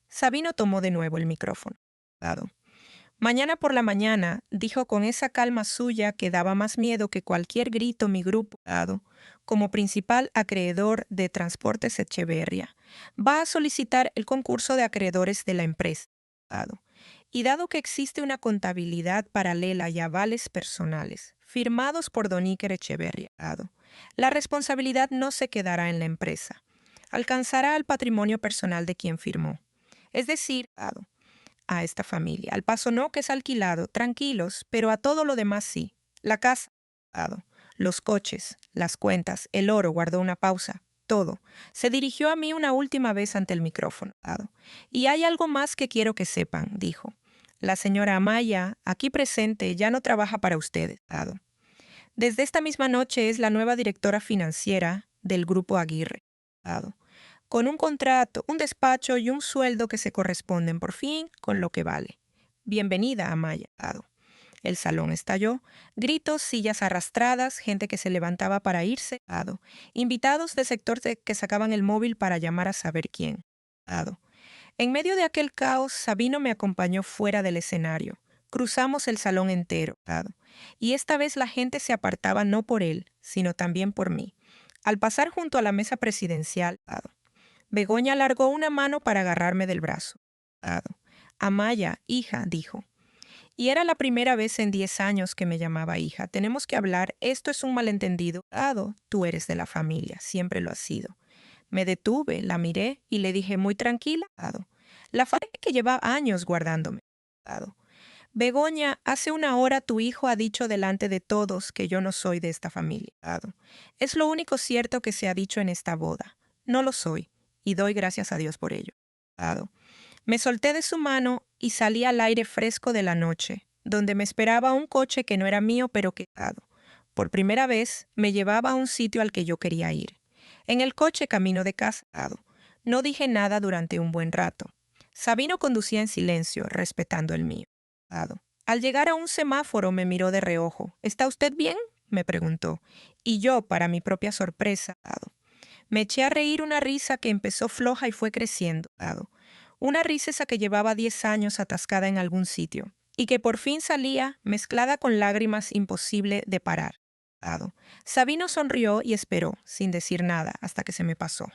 Sabino tomó de nuevo el micrófono. Mañana por la mañana, dijo con esa calma suya que daba más miedo que cualquier grito mi grupo, como principal acreedor de Transportes Echeverria, va a solicitar el concurso de acreedores de la empresa. Y dado que existe una contabilidad paralela y avales personales, firmados por don Iker Echeverria, la responsabilidad no se quedará en la empresa. Alcanzará al patrimonio personal de quien firmó. Es decir, a esta familia. Al paso no, que es alquilado, tranquilos, pero a todo lo demás sí. La casa, los coches, las cuentas, el oro, guardó una pausa, todo. Se dirigió a mí una última vez ante el micrófono. Y hay algo más que quiero que sepan, dijo. La señora Amaya, aquí presente, ya no trabaja para ustedes. Desde esta misma noche es la nueva directora financiera del Grupo Aguirre. Con un contrato, un despacho y un sueldo que se corresponden por fin con lo que vale. Bienvenida, Amaya. El salón estalló. Gritos, sillas arrastradas, gente que se levantaba para irse. Invitados del sector que sacaban el móvil para llamar a saber quién. En medio de aquel caos, Sabino me acompañó fuera del escenario. Cruzamos el salón entero. Y esta vez la gente se apartaba no por él, sino también por mí. Al pasar junto a la mesa presidencial, Begoña alargó una mano para agarrarme del brazo. Amaya, hija, dijo. Y era la primera vez en 10 años que me llamaba hija. Tenemos que hablar, esto es un malentendido. Tú eres de la familia, siempre lo has sido. Me detuve, la miré y le dije muy tranquila. La familia que lleva años guardándome. Begoña, hace una hora tu hijo ha dicho delante de todos que yo no soy de esta familia. Es lo único cierto que se ha dicho en esta boda. No lo soy. Y doy gracias a Dios por ello. Me solté de su mano y salí al aire fresco de la noche, donde me esperaba un coche que no era mío, pero que, por primera vez, me llevaba a un sitio al que yo quería ir. En el coche camino de casa. No dije nada durante un buen rato. Sabino conducía en silencio, respetando el mío. Al llegar a un semáforo me miró de reojo. ¿Está usted bien?, me preguntó. Y yo, para mi propia sorpresa, me eché a reír una risa que empezó floja y fue creciendo. Una risa esa que llevaba 10 años atascada en algún sitio y que por fin salía mezclada con lágrimas imposible de parar. Sabino sonrió y esperó, sin decir nada, hasta que se me pasó.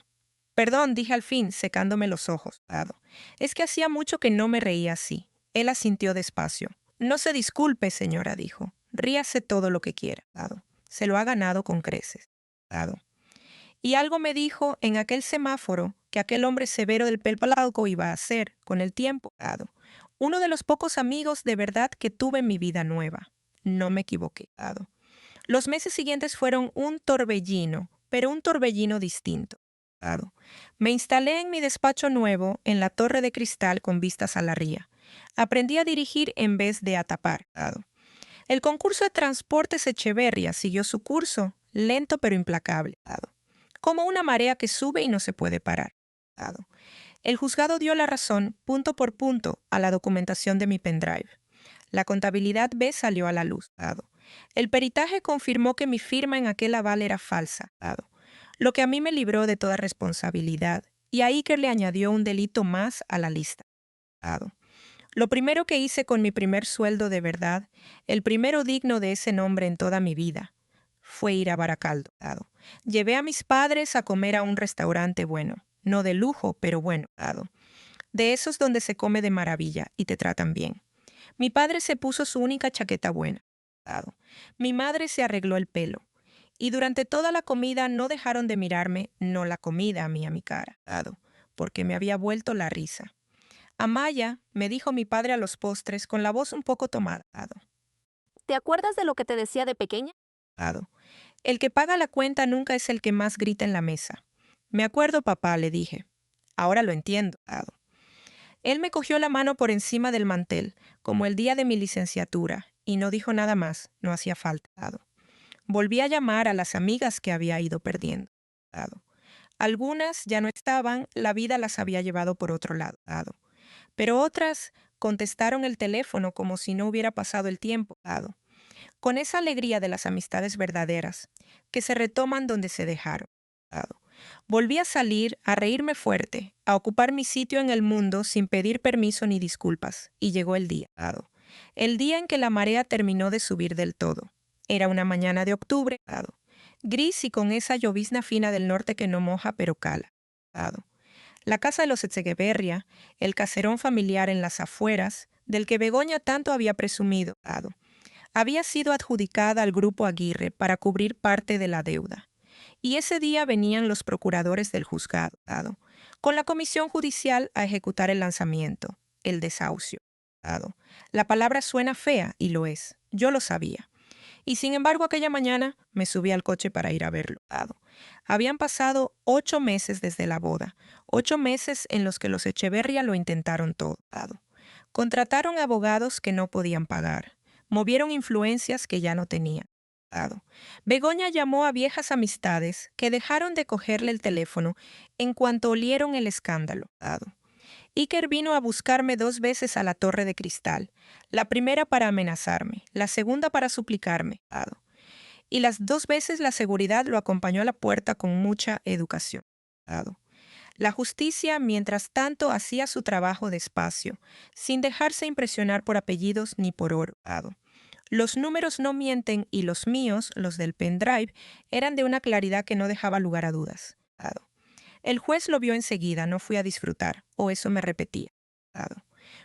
Perdón, dije al fin, secándome los ojos. Es que hacía mucho que no me reía así. Él asintió despacio. No se disculpe, señora, dijo. Ríase todo lo que quiera. Se lo ha ganado con creces. Y algo me dijo en aquel semáforo que aquel hombre severo del pelo blanco iba a ser, con el tiempo, uno de los pocos amigos de verdad que tuve en mi vida nueva. No me equivoqué. Los meses siguientes fueron un torbellino, pero un torbellino distinto. Me instalé en mi despacho nuevo en la torre de cristal con vistas a la ría. Aprendí a dirigir en vez de a tapar. El concurso de transportes Echeverria siguió su curso, lento pero implacable, como una marea que sube y no se puede parar. El juzgado dio la razón, punto por punto, a la documentación de mi pendrive. La contabilidad B salió a la luz. El peritaje confirmó que mi firma en aquel aval era falsa, lo que a mí me libró de toda responsabilidad, y a Iker le añadió un delito más a la lista. Lo primero que hice con mi primer sueldo de verdad, el primero digno de ese nombre en toda mi vida, fue ir a Baracaldo. Llevé a mis padres a comer a un restaurante bueno, no de lujo, pero bueno, de esos donde se come de maravilla y te tratan bien. Mi padre se puso su única chaqueta buena. Mi madre se arregló el pelo. Y durante toda la comida no dejaron de mirarme, no la comida a mí a mi cara, porque me había vuelto la risa. Amaya, me dijo mi padre a los postres con la voz un poco tomada. ¿Te acuerdas de lo que te decía de pequeña? El que paga la cuenta nunca es el que más grita en la mesa. Me acuerdo, papá, le dije. Ahora lo entiendo. Él me cogió la mano por encima del mantel, como el día de mi licenciatura, y no dijo nada más, no hacía falta. Volví a llamar a las amigas que había ido perdiendo. Algunas ya no estaban, la vida las había llevado por otro lado. Pero otras contestaron el teléfono como si no hubiera pasado el tiempo. Con esa alegría de las amistades verdaderas, que se retoman donde se dejaron. Volví a salir, a reírme fuerte, a ocupar mi sitio en el mundo sin pedir permiso ni disculpas, y llegó el día. El día en que la marea terminó de subir del todo. Era una mañana de octubre, gris y con esa llovizna fina del norte que no moja pero cala. La casa de los Echeverria, el caserón familiar en las afueras, del que Begoña tanto había presumido, había sido adjudicada al grupo Aguirre para cubrir parte de la deuda. Y ese día venían los procuradores del juzgado, con la comisión judicial a ejecutar el lanzamiento, el desahucio. La palabra suena fea, y lo es. Yo lo sabía. Y sin embargo, aquella mañana me subí al coche para ir a verlo. Habían pasado 8 meses desde la boda, 8 meses en los que los Echeverria lo intentaron todo. Contrataron abogados que no podían pagar, movieron influencias que ya no tenían. Begoña llamó a viejas amistades que dejaron de cogerle el teléfono en cuanto olieron el escándalo. Iker vino a buscarme 2 veces a la torre de cristal, la primera para amenazarme, la segunda para suplicarme. Y las 2 veces la seguridad lo acompañó a la puerta con mucha educación. La justicia, mientras tanto, hacía su trabajo despacio, sin dejarse impresionar por apellidos ni por oro. Los números no mienten y los míos, los del pendrive, eran de una claridad que no dejaba lugar a dudas. El juez lo vio enseguida, no fui a disfrutar, o eso me repetía.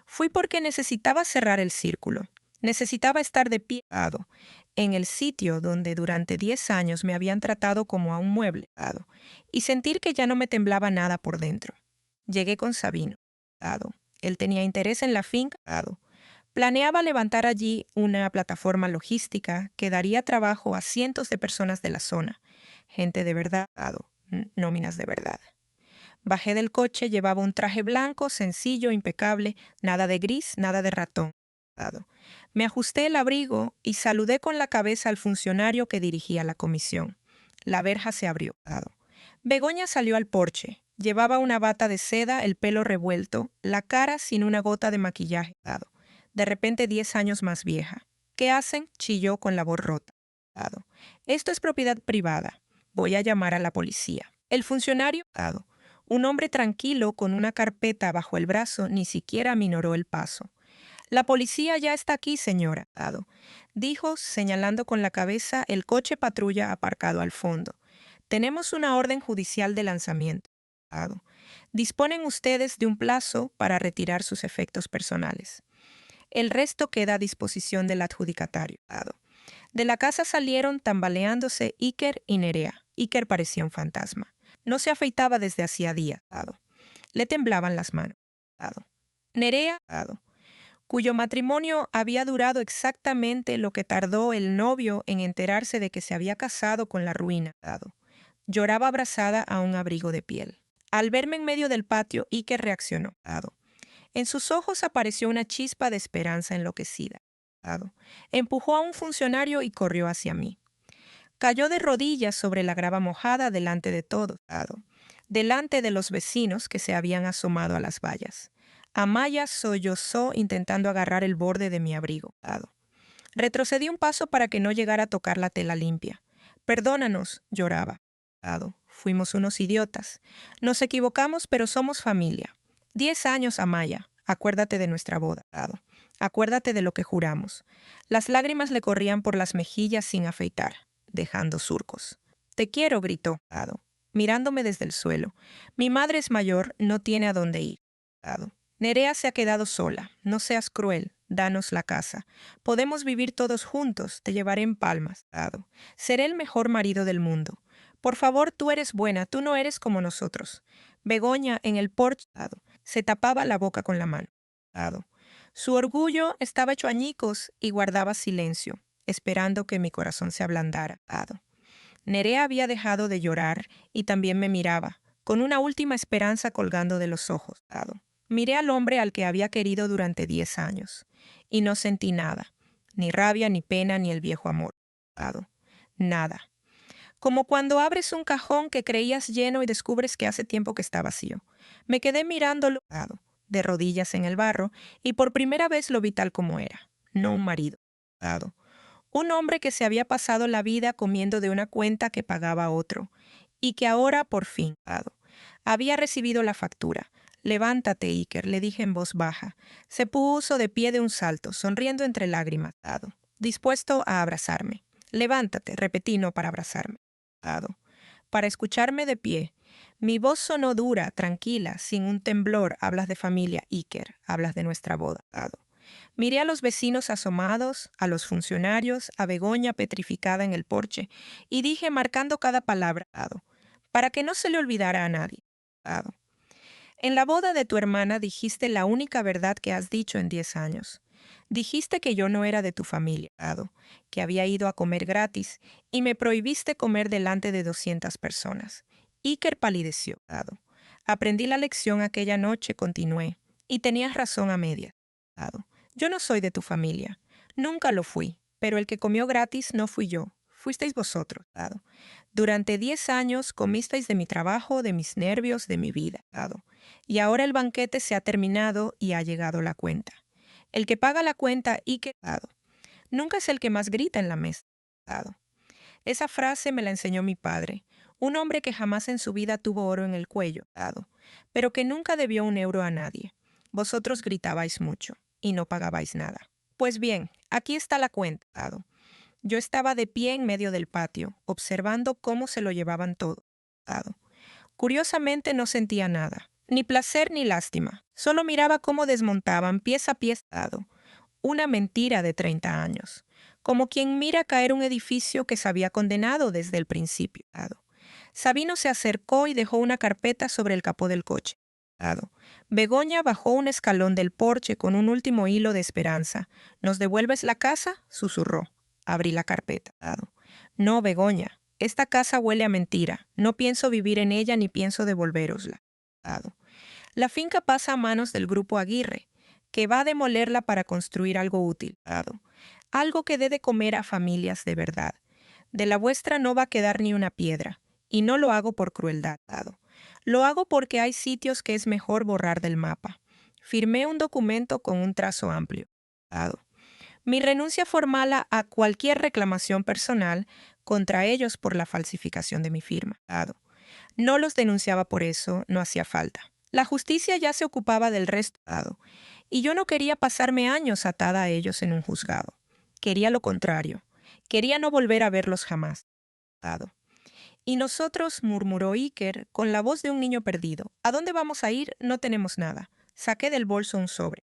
Fui porque necesitaba cerrar el círculo. Necesitaba estar de pie en el sitio donde durante 10 años me habían tratado como a un mueble y sentir que ya no me temblaba nada por dentro. Llegué con Sabino. Él tenía interés en la finca. Planeaba levantar allí una plataforma logística que daría trabajo a cientos de personas de la zona. Gente de verdad, nóminas de verdad. Bajé del coche, llevaba un traje blanco, sencillo, impecable, nada de gris, nada de ratón. Me ajusté el abrigo y saludé con la cabeza al funcionario que dirigía la comisión. La verja se abrió. Begoña salió al porche. Llevaba una bata de seda, el pelo revuelto, la cara sin una gota de maquillaje. De repente 10 años más vieja. ¿Qué hacen?, chilló con la voz rota. Esto es propiedad privada. Voy a llamar a la policía. El funcionario, un hombre tranquilo con una carpeta bajo el brazo, ni siquiera aminoró el paso. La policía ya está aquí, señora, dijo, señalando con la cabeza el coche patrulla aparcado al fondo. Tenemos una orden judicial de lanzamiento. Disponen ustedes de un plazo para retirar sus efectos personales. El resto queda a disposición del adjudicatario. De la casa salieron tambaleándose Iker y Nerea. Iker parecía un fantasma. No se afeitaba desde hacía días. Le temblaban las manos. Nerea, cuyo matrimonio había durado exactamente lo que tardó el novio en enterarse de que se había casado con la ruina. Lloraba abrazada a un abrigo de piel. Al verme en medio del patio, Iker reaccionó. En sus ojos apareció una chispa de esperanza enloquecida. Empujó a un funcionario y corrió hacia mí. Cayó de rodillas sobre la grava mojada delante de todos, delante de los vecinos que se habían asomado a las vallas. Amaya sollozó intentando agarrar el borde de mi abrigo. Retrocedí un paso para que no llegara a tocar la tela limpia. Perdónanos, lloraba. Fuimos unos idiotas. Nos equivocamos, pero somos familia. 10 años, Amaya. Acuérdate de nuestra boda. Acuérdate de lo que juramos. Las lágrimas le corrían por las mejillas sin afeitar, dejando surcos. Te quiero, gritó, mirándome desde el suelo. Mi madre es mayor, no tiene a dónde ir. Nerea se ha quedado sola. No seas cruel. Danos la casa. Podemos vivir todos juntos. Te llevaré en palmas. Seré el mejor marido del mundo. Por favor, tú eres buena. Tú no eres como nosotros. Begoña, en el porche, se tapaba la boca con la mano. Su orgullo estaba hecho añicos y guardaba silencio, esperando que mi corazón se ablandara. Nerea había dejado de llorar y también me miraba, con una última esperanza colgando de los ojos. Miré al hombre al que había querido durante 10 años, y no sentí nada, ni rabia, ni pena, ni el viejo amor. Nada. Como cuando abres un cajón que creías lleno y descubres que hace tiempo que está vacío. Me quedé mirándolo, de rodillas en el barro, y por primera vez lo vi tal como era, no un marido. Un hombre que se había pasado la vida comiendo de una cuenta que pagaba otro, y que ahora, por fin, había recibido la factura. Levántate, Iker, le dije en voz baja. Se puso de pie de un salto, sonriendo entre lágrimas, dispuesto a abrazarme. Levántate, repetí, no para abrazarme. Para escucharme de pie. Mi voz sonó dura, tranquila, sin un temblor. Hablas de familia, Iker, hablas de nuestra boda. Miré a los vecinos asomados, a los funcionarios, a Begoña petrificada en el porche, y dije marcando cada palabra, para que no se le olvidara a nadie. En la boda de tu hermana dijiste la única verdad que has dicho en 10 años. Dijiste que yo no era de tu familia, que había ido a comer gratis, y me prohibiste comer delante de 200 personas. Iker palideció. Aprendí la lección aquella noche, continué, y tenías razón a medias. Yo no soy de tu familia. Nunca lo fui, pero el que comió gratis no fui yo. Fuisteis vosotros. Durante 10 años comisteis de mi trabajo, de mis nervios, de mi vida. Y ahora el banquete se ha terminado y ha llegado la cuenta. El que paga la cuenta y que nunca es el que más grita en la mesa. Esa frase me la enseñó mi padre, un hombre que jamás en su vida tuvo oro en el cuello, pero que nunca debió un euro a nadie. Vosotros gritabais mucho y no pagabais nada. Pues bien, aquí está la cuenta. Yo estaba de pie en medio del patio, observando cómo se lo llevaban todo. Curiosamente no sentía nada, ni placer ni lástima. Solo miraba cómo desmontaban pieza a pieza una mentira de 30 años, como quien mira caer un edificio que se había condenado desde el principio. Sabino se acercó y dejó una carpeta sobre el capó del coche. Begoña bajó un escalón del porche con un último hilo de esperanza. ¿Nos devuelves la casa?, susurró. Abrí la carpeta. No, Begoña, esta casa huele a mentira. No pienso vivir en ella ni pienso devolvérosla. La finca pasa a manos del grupo Aguirre, que va a demolerla para construir algo útil. Algo que dé de comer a familias de verdad. De la vuestra no va a quedar ni una piedra, y no lo hago por crueldad. Lo hago porque hay sitios que es mejor borrar del mapa. Firmé un documento con un trazo amplio. Mi renuncia formal a cualquier reclamación personal contra ellos por la falsificación de mi firma. No los denunciaba por eso, no hacía falta. La justicia ya se ocupaba del resto, Y yo no quería pasarme años atada a ellos en un juzgado. Quería lo contrario. Quería no volver a verlos jamás. Y nosotros, murmuró Iker, con la voz de un niño perdido. ¿A dónde vamos a ir? No tenemos nada. Saqué del bolso un sobre.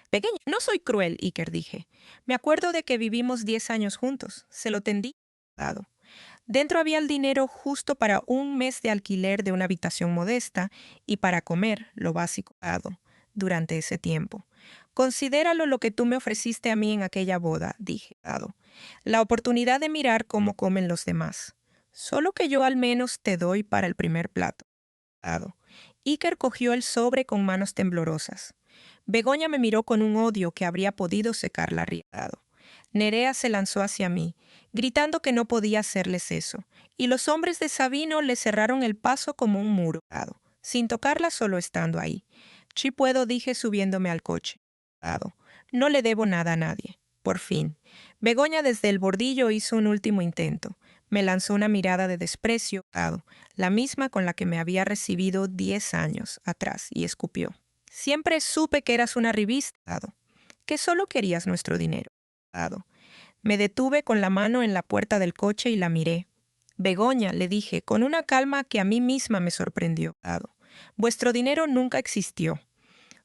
Pequeña, no soy cruel, Iker, dije. Me acuerdo de que vivimos 10 años juntos. Se lo tendí. Dentro había el dinero justo para un mes de alquiler de una habitación modesta y para comer, lo básico, durante ese tiempo. Considéralo lo que tú me ofreciste a mí en aquella boda, dije, la oportunidad de mirar cómo comen los demás. Solo que yo al menos te doy para el primer plato. Iker cogió el sobre con manos temblorosas. Begoña me miró con un odio que habría podido secar la risa. Nerea se lanzó hacia mí, gritando que no podía hacerles eso, y los hombres de Sabino le cerraron el paso como un muro, sin tocarla, solo estando ahí. Sí puedo, dije subiéndome al coche. No le debo nada a nadie. Por fin. Begoña desde el bordillo hizo un último intento. Me lanzó una mirada de desprecio, la misma con la que me había recibido 10 años atrás, y escupió. Siempre supe que eras una revista, que solo querías nuestro dinero. Me detuve con la mano en la puerta del coche y la miré. Begoña, le dije, con una calma que a mí misma me sorprendió. Vuestro dinero nunca existió.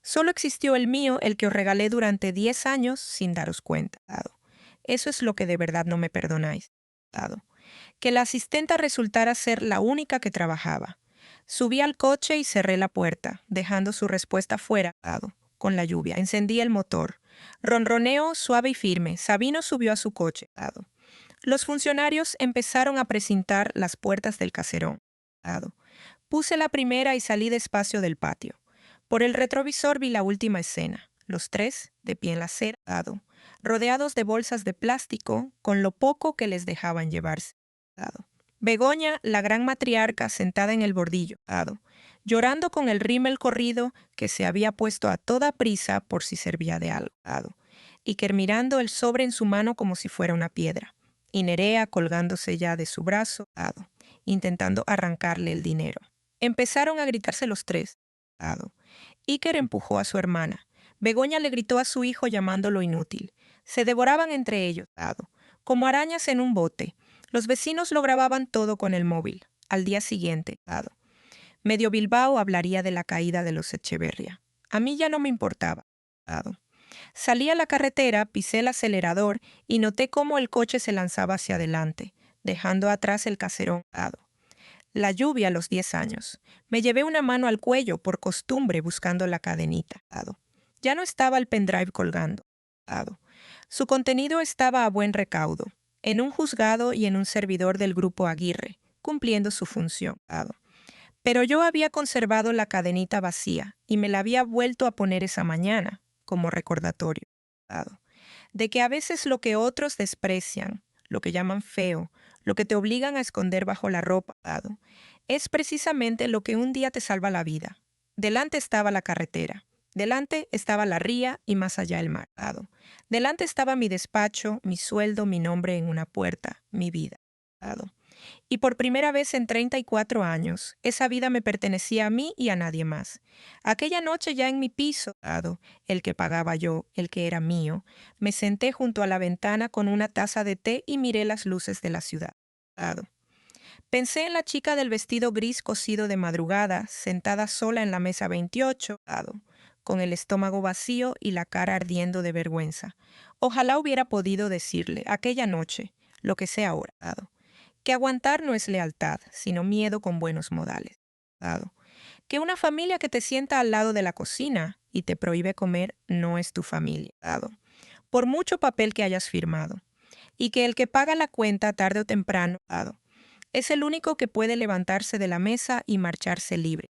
Solo existió el mío, el que os regalé durante 10 años sin daros cuenta. Eso es lo que de verdad no me perdonáis. Que la asistenta resultara ser la única que trabajaba. Subí al coche y cerré la puerta, dejando su respuesta fuera, con la lluvia. Encendí el motor. Ronroneo suave y firme. Sabino subió a su coche. Los funcionarios empezaron a precintar las puertas del caserón. Puse la primera y salí despacio del patio. Por el retrovisor vi la última escena. Los tres, de pie en la acera, rodeados de bolsas de plástico, con lo poco que les dejaban llevarse. Begoña, la gran matriarca, sentada en el bordillo, llorando con el rímel corrido que se había puesto a toda prisa por si servía de algo. Iker mirando el sobre en su mano como si fuera una piedra. Y Nerea colgándose ya de su brazo, intentando arrancarle el dinero. Empezaron a gritarse los tres. Iker empujó a su hermana. Begoña le gritó a su hijo llamándolo inútil. Se devoraban entre ellos, como arañas en un bote. Los vecinos lo grababan todo con el móvil. Al día siguiente, Medio Bilbao hablaría de la caída de los Echeverría. A mí ya no me importaba. Salí a la carretera, pisé el acelerador y noté cómo el coche se lanzaba hacia adelante, dejando atrás el caserón. La lluvia a los 10 años. Me llevé una mano al cuello por costumbre buscando la cadenita. Ya no estaba el pendrive colgando. Su contenido estaba a buen recaudo, en un juzgado y en un servidor del grupo Aguirre, cumpliendo su función. Pero yo había conservado la cadenita vacía y me la había vuelto a poner esa mañana, como recordatorio. De que a veces lo que otros desprecian, lo que llaman feo, lo que te obligan a esconder bajo la ropa, es precisamente lo que un día te salva la vida. Delante estaba la carretera. Delante estaba la ría y más allá el mar. Delante estaba mi despacho, mi sueldo, mi nombre en una puerta, mi vida. Y por primera vez en 34 años, esa vida me pertenecía a mí y a nadie más. Aquella noche ya en mi piso, el que pagaba yo, el que era mío, me senté junto a la ventana con una taza de té y miré las luces de la ciudad. Pensé en la chica del vestido gris cosido de madrugada, sentada sola en la mesa 28, con el estómago vacío y la cara ardiendo de vergüenza. Ojalá hubiera podido decirle, aquella noche, lo que sé ahora, que aguantar no es lealtad, sino miedo con buenos modales. Que una familia que te sienta al lado de la cocina y te prohíbe comer no es tu familia. Por mucho papel que hayas firmado. Y que el que paga la cuenta tarde o temprano, es el único que puede levantarse de la mesa y marcharse libre.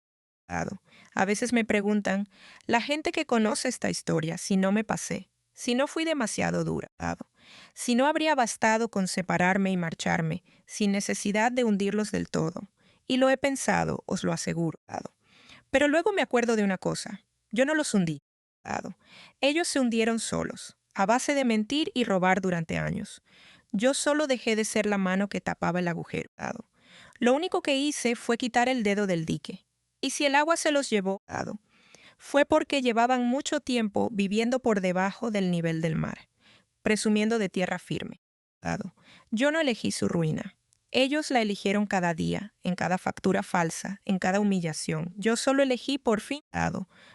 A veces me preguntan, la gente que conoce esta historia, si no me pasé, si no fui demasiado dura, si no habría bastado con separarme y marcharme, sin necesidad de hundirlos del todo. Y lo he pensado, os lo aseguro. Pero luego me acuerdo de una cosa. Yo no los hundí. Ellos se hundieron solos, a base de mentir y robar durante años. Yo solo dejé de ser la mano que tapaba el agujero. Lo único que hice fue quitar el dedo del dique. Y si el agua se los llevó, fue porque llevaban mucho tiempo viviendo por debajo del nivel del mar, presumiendo de tierra firme. Yo no elegí su ruina. Ellos la eligieron cada día, en cada factura falsa, en cada humillación. Yo solo elegí por fin,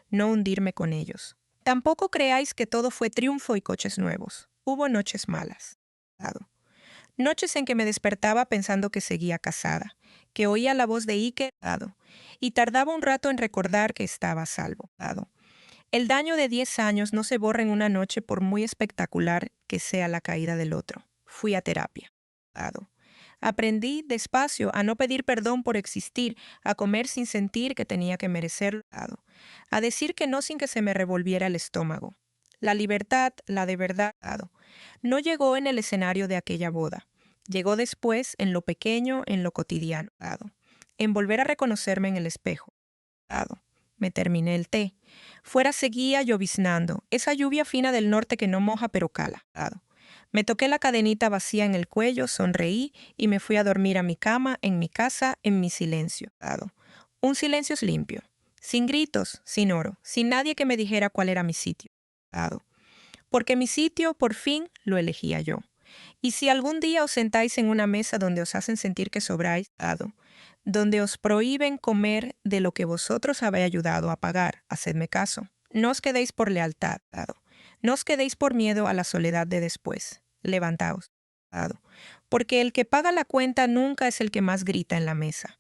no hundirme con ellos. Tampoco creáis que todo fue triunfo y coches nuevos. Hubo noches malas. Noches en que me despertaba pensando que seguía casada, que oía la voz de Ike, y tardaba un rato en recordar que estaba a salvo. El daño de 10 años no se borra en una noche por muy espectacular que sea la caída del otro. Fui a terapia. Aprendí despacio a no pedir perdón por existir, a comer sin sentir que tenía que merecerlo, a decir que no sin que se me revolviera el estómago. La libertad, la de verdad, no llegó en el escenario de aquella boda. Llegó después en lo pequeño, en lo cotidiano, en volver a reconocerme en el espejo. Me terminé el té. Fuera seguía lloviznando, esa lluvia fina del norte que no moja pero cala. Me toqué la cadenita vacía en el cuello, sonreí y me fui a dormir a mi cama, en mi casa, en mi silencio. Un silencio limpio, sin gritos, sin oro, sin nadie que me dijera cuál era mi sitio. Porque mi sitio, por fin, lo elegía yo. Y si algún día os sentáis en una mesa donde os hacen sentir que sobráis, donde os prohíben comer de lo que vosotros habéis ayudado a pagar, hacedme caso. No os quedéis por lealtad, no os quedéis por miedo a la soledad de después. Levantaos, porque el que paga la cuenta nunca es el que más grita en la mesa.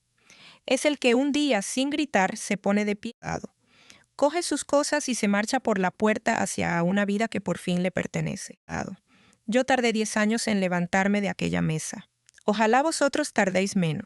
Es el que un día, sin gritar, se pone de pie, coge sus cosas y se marcha por la puerta hacia una vida que por fin le pertenece. Yo tardé 10 años en levantarme de aquella mesa. Ojalá vosotros tardéis menos.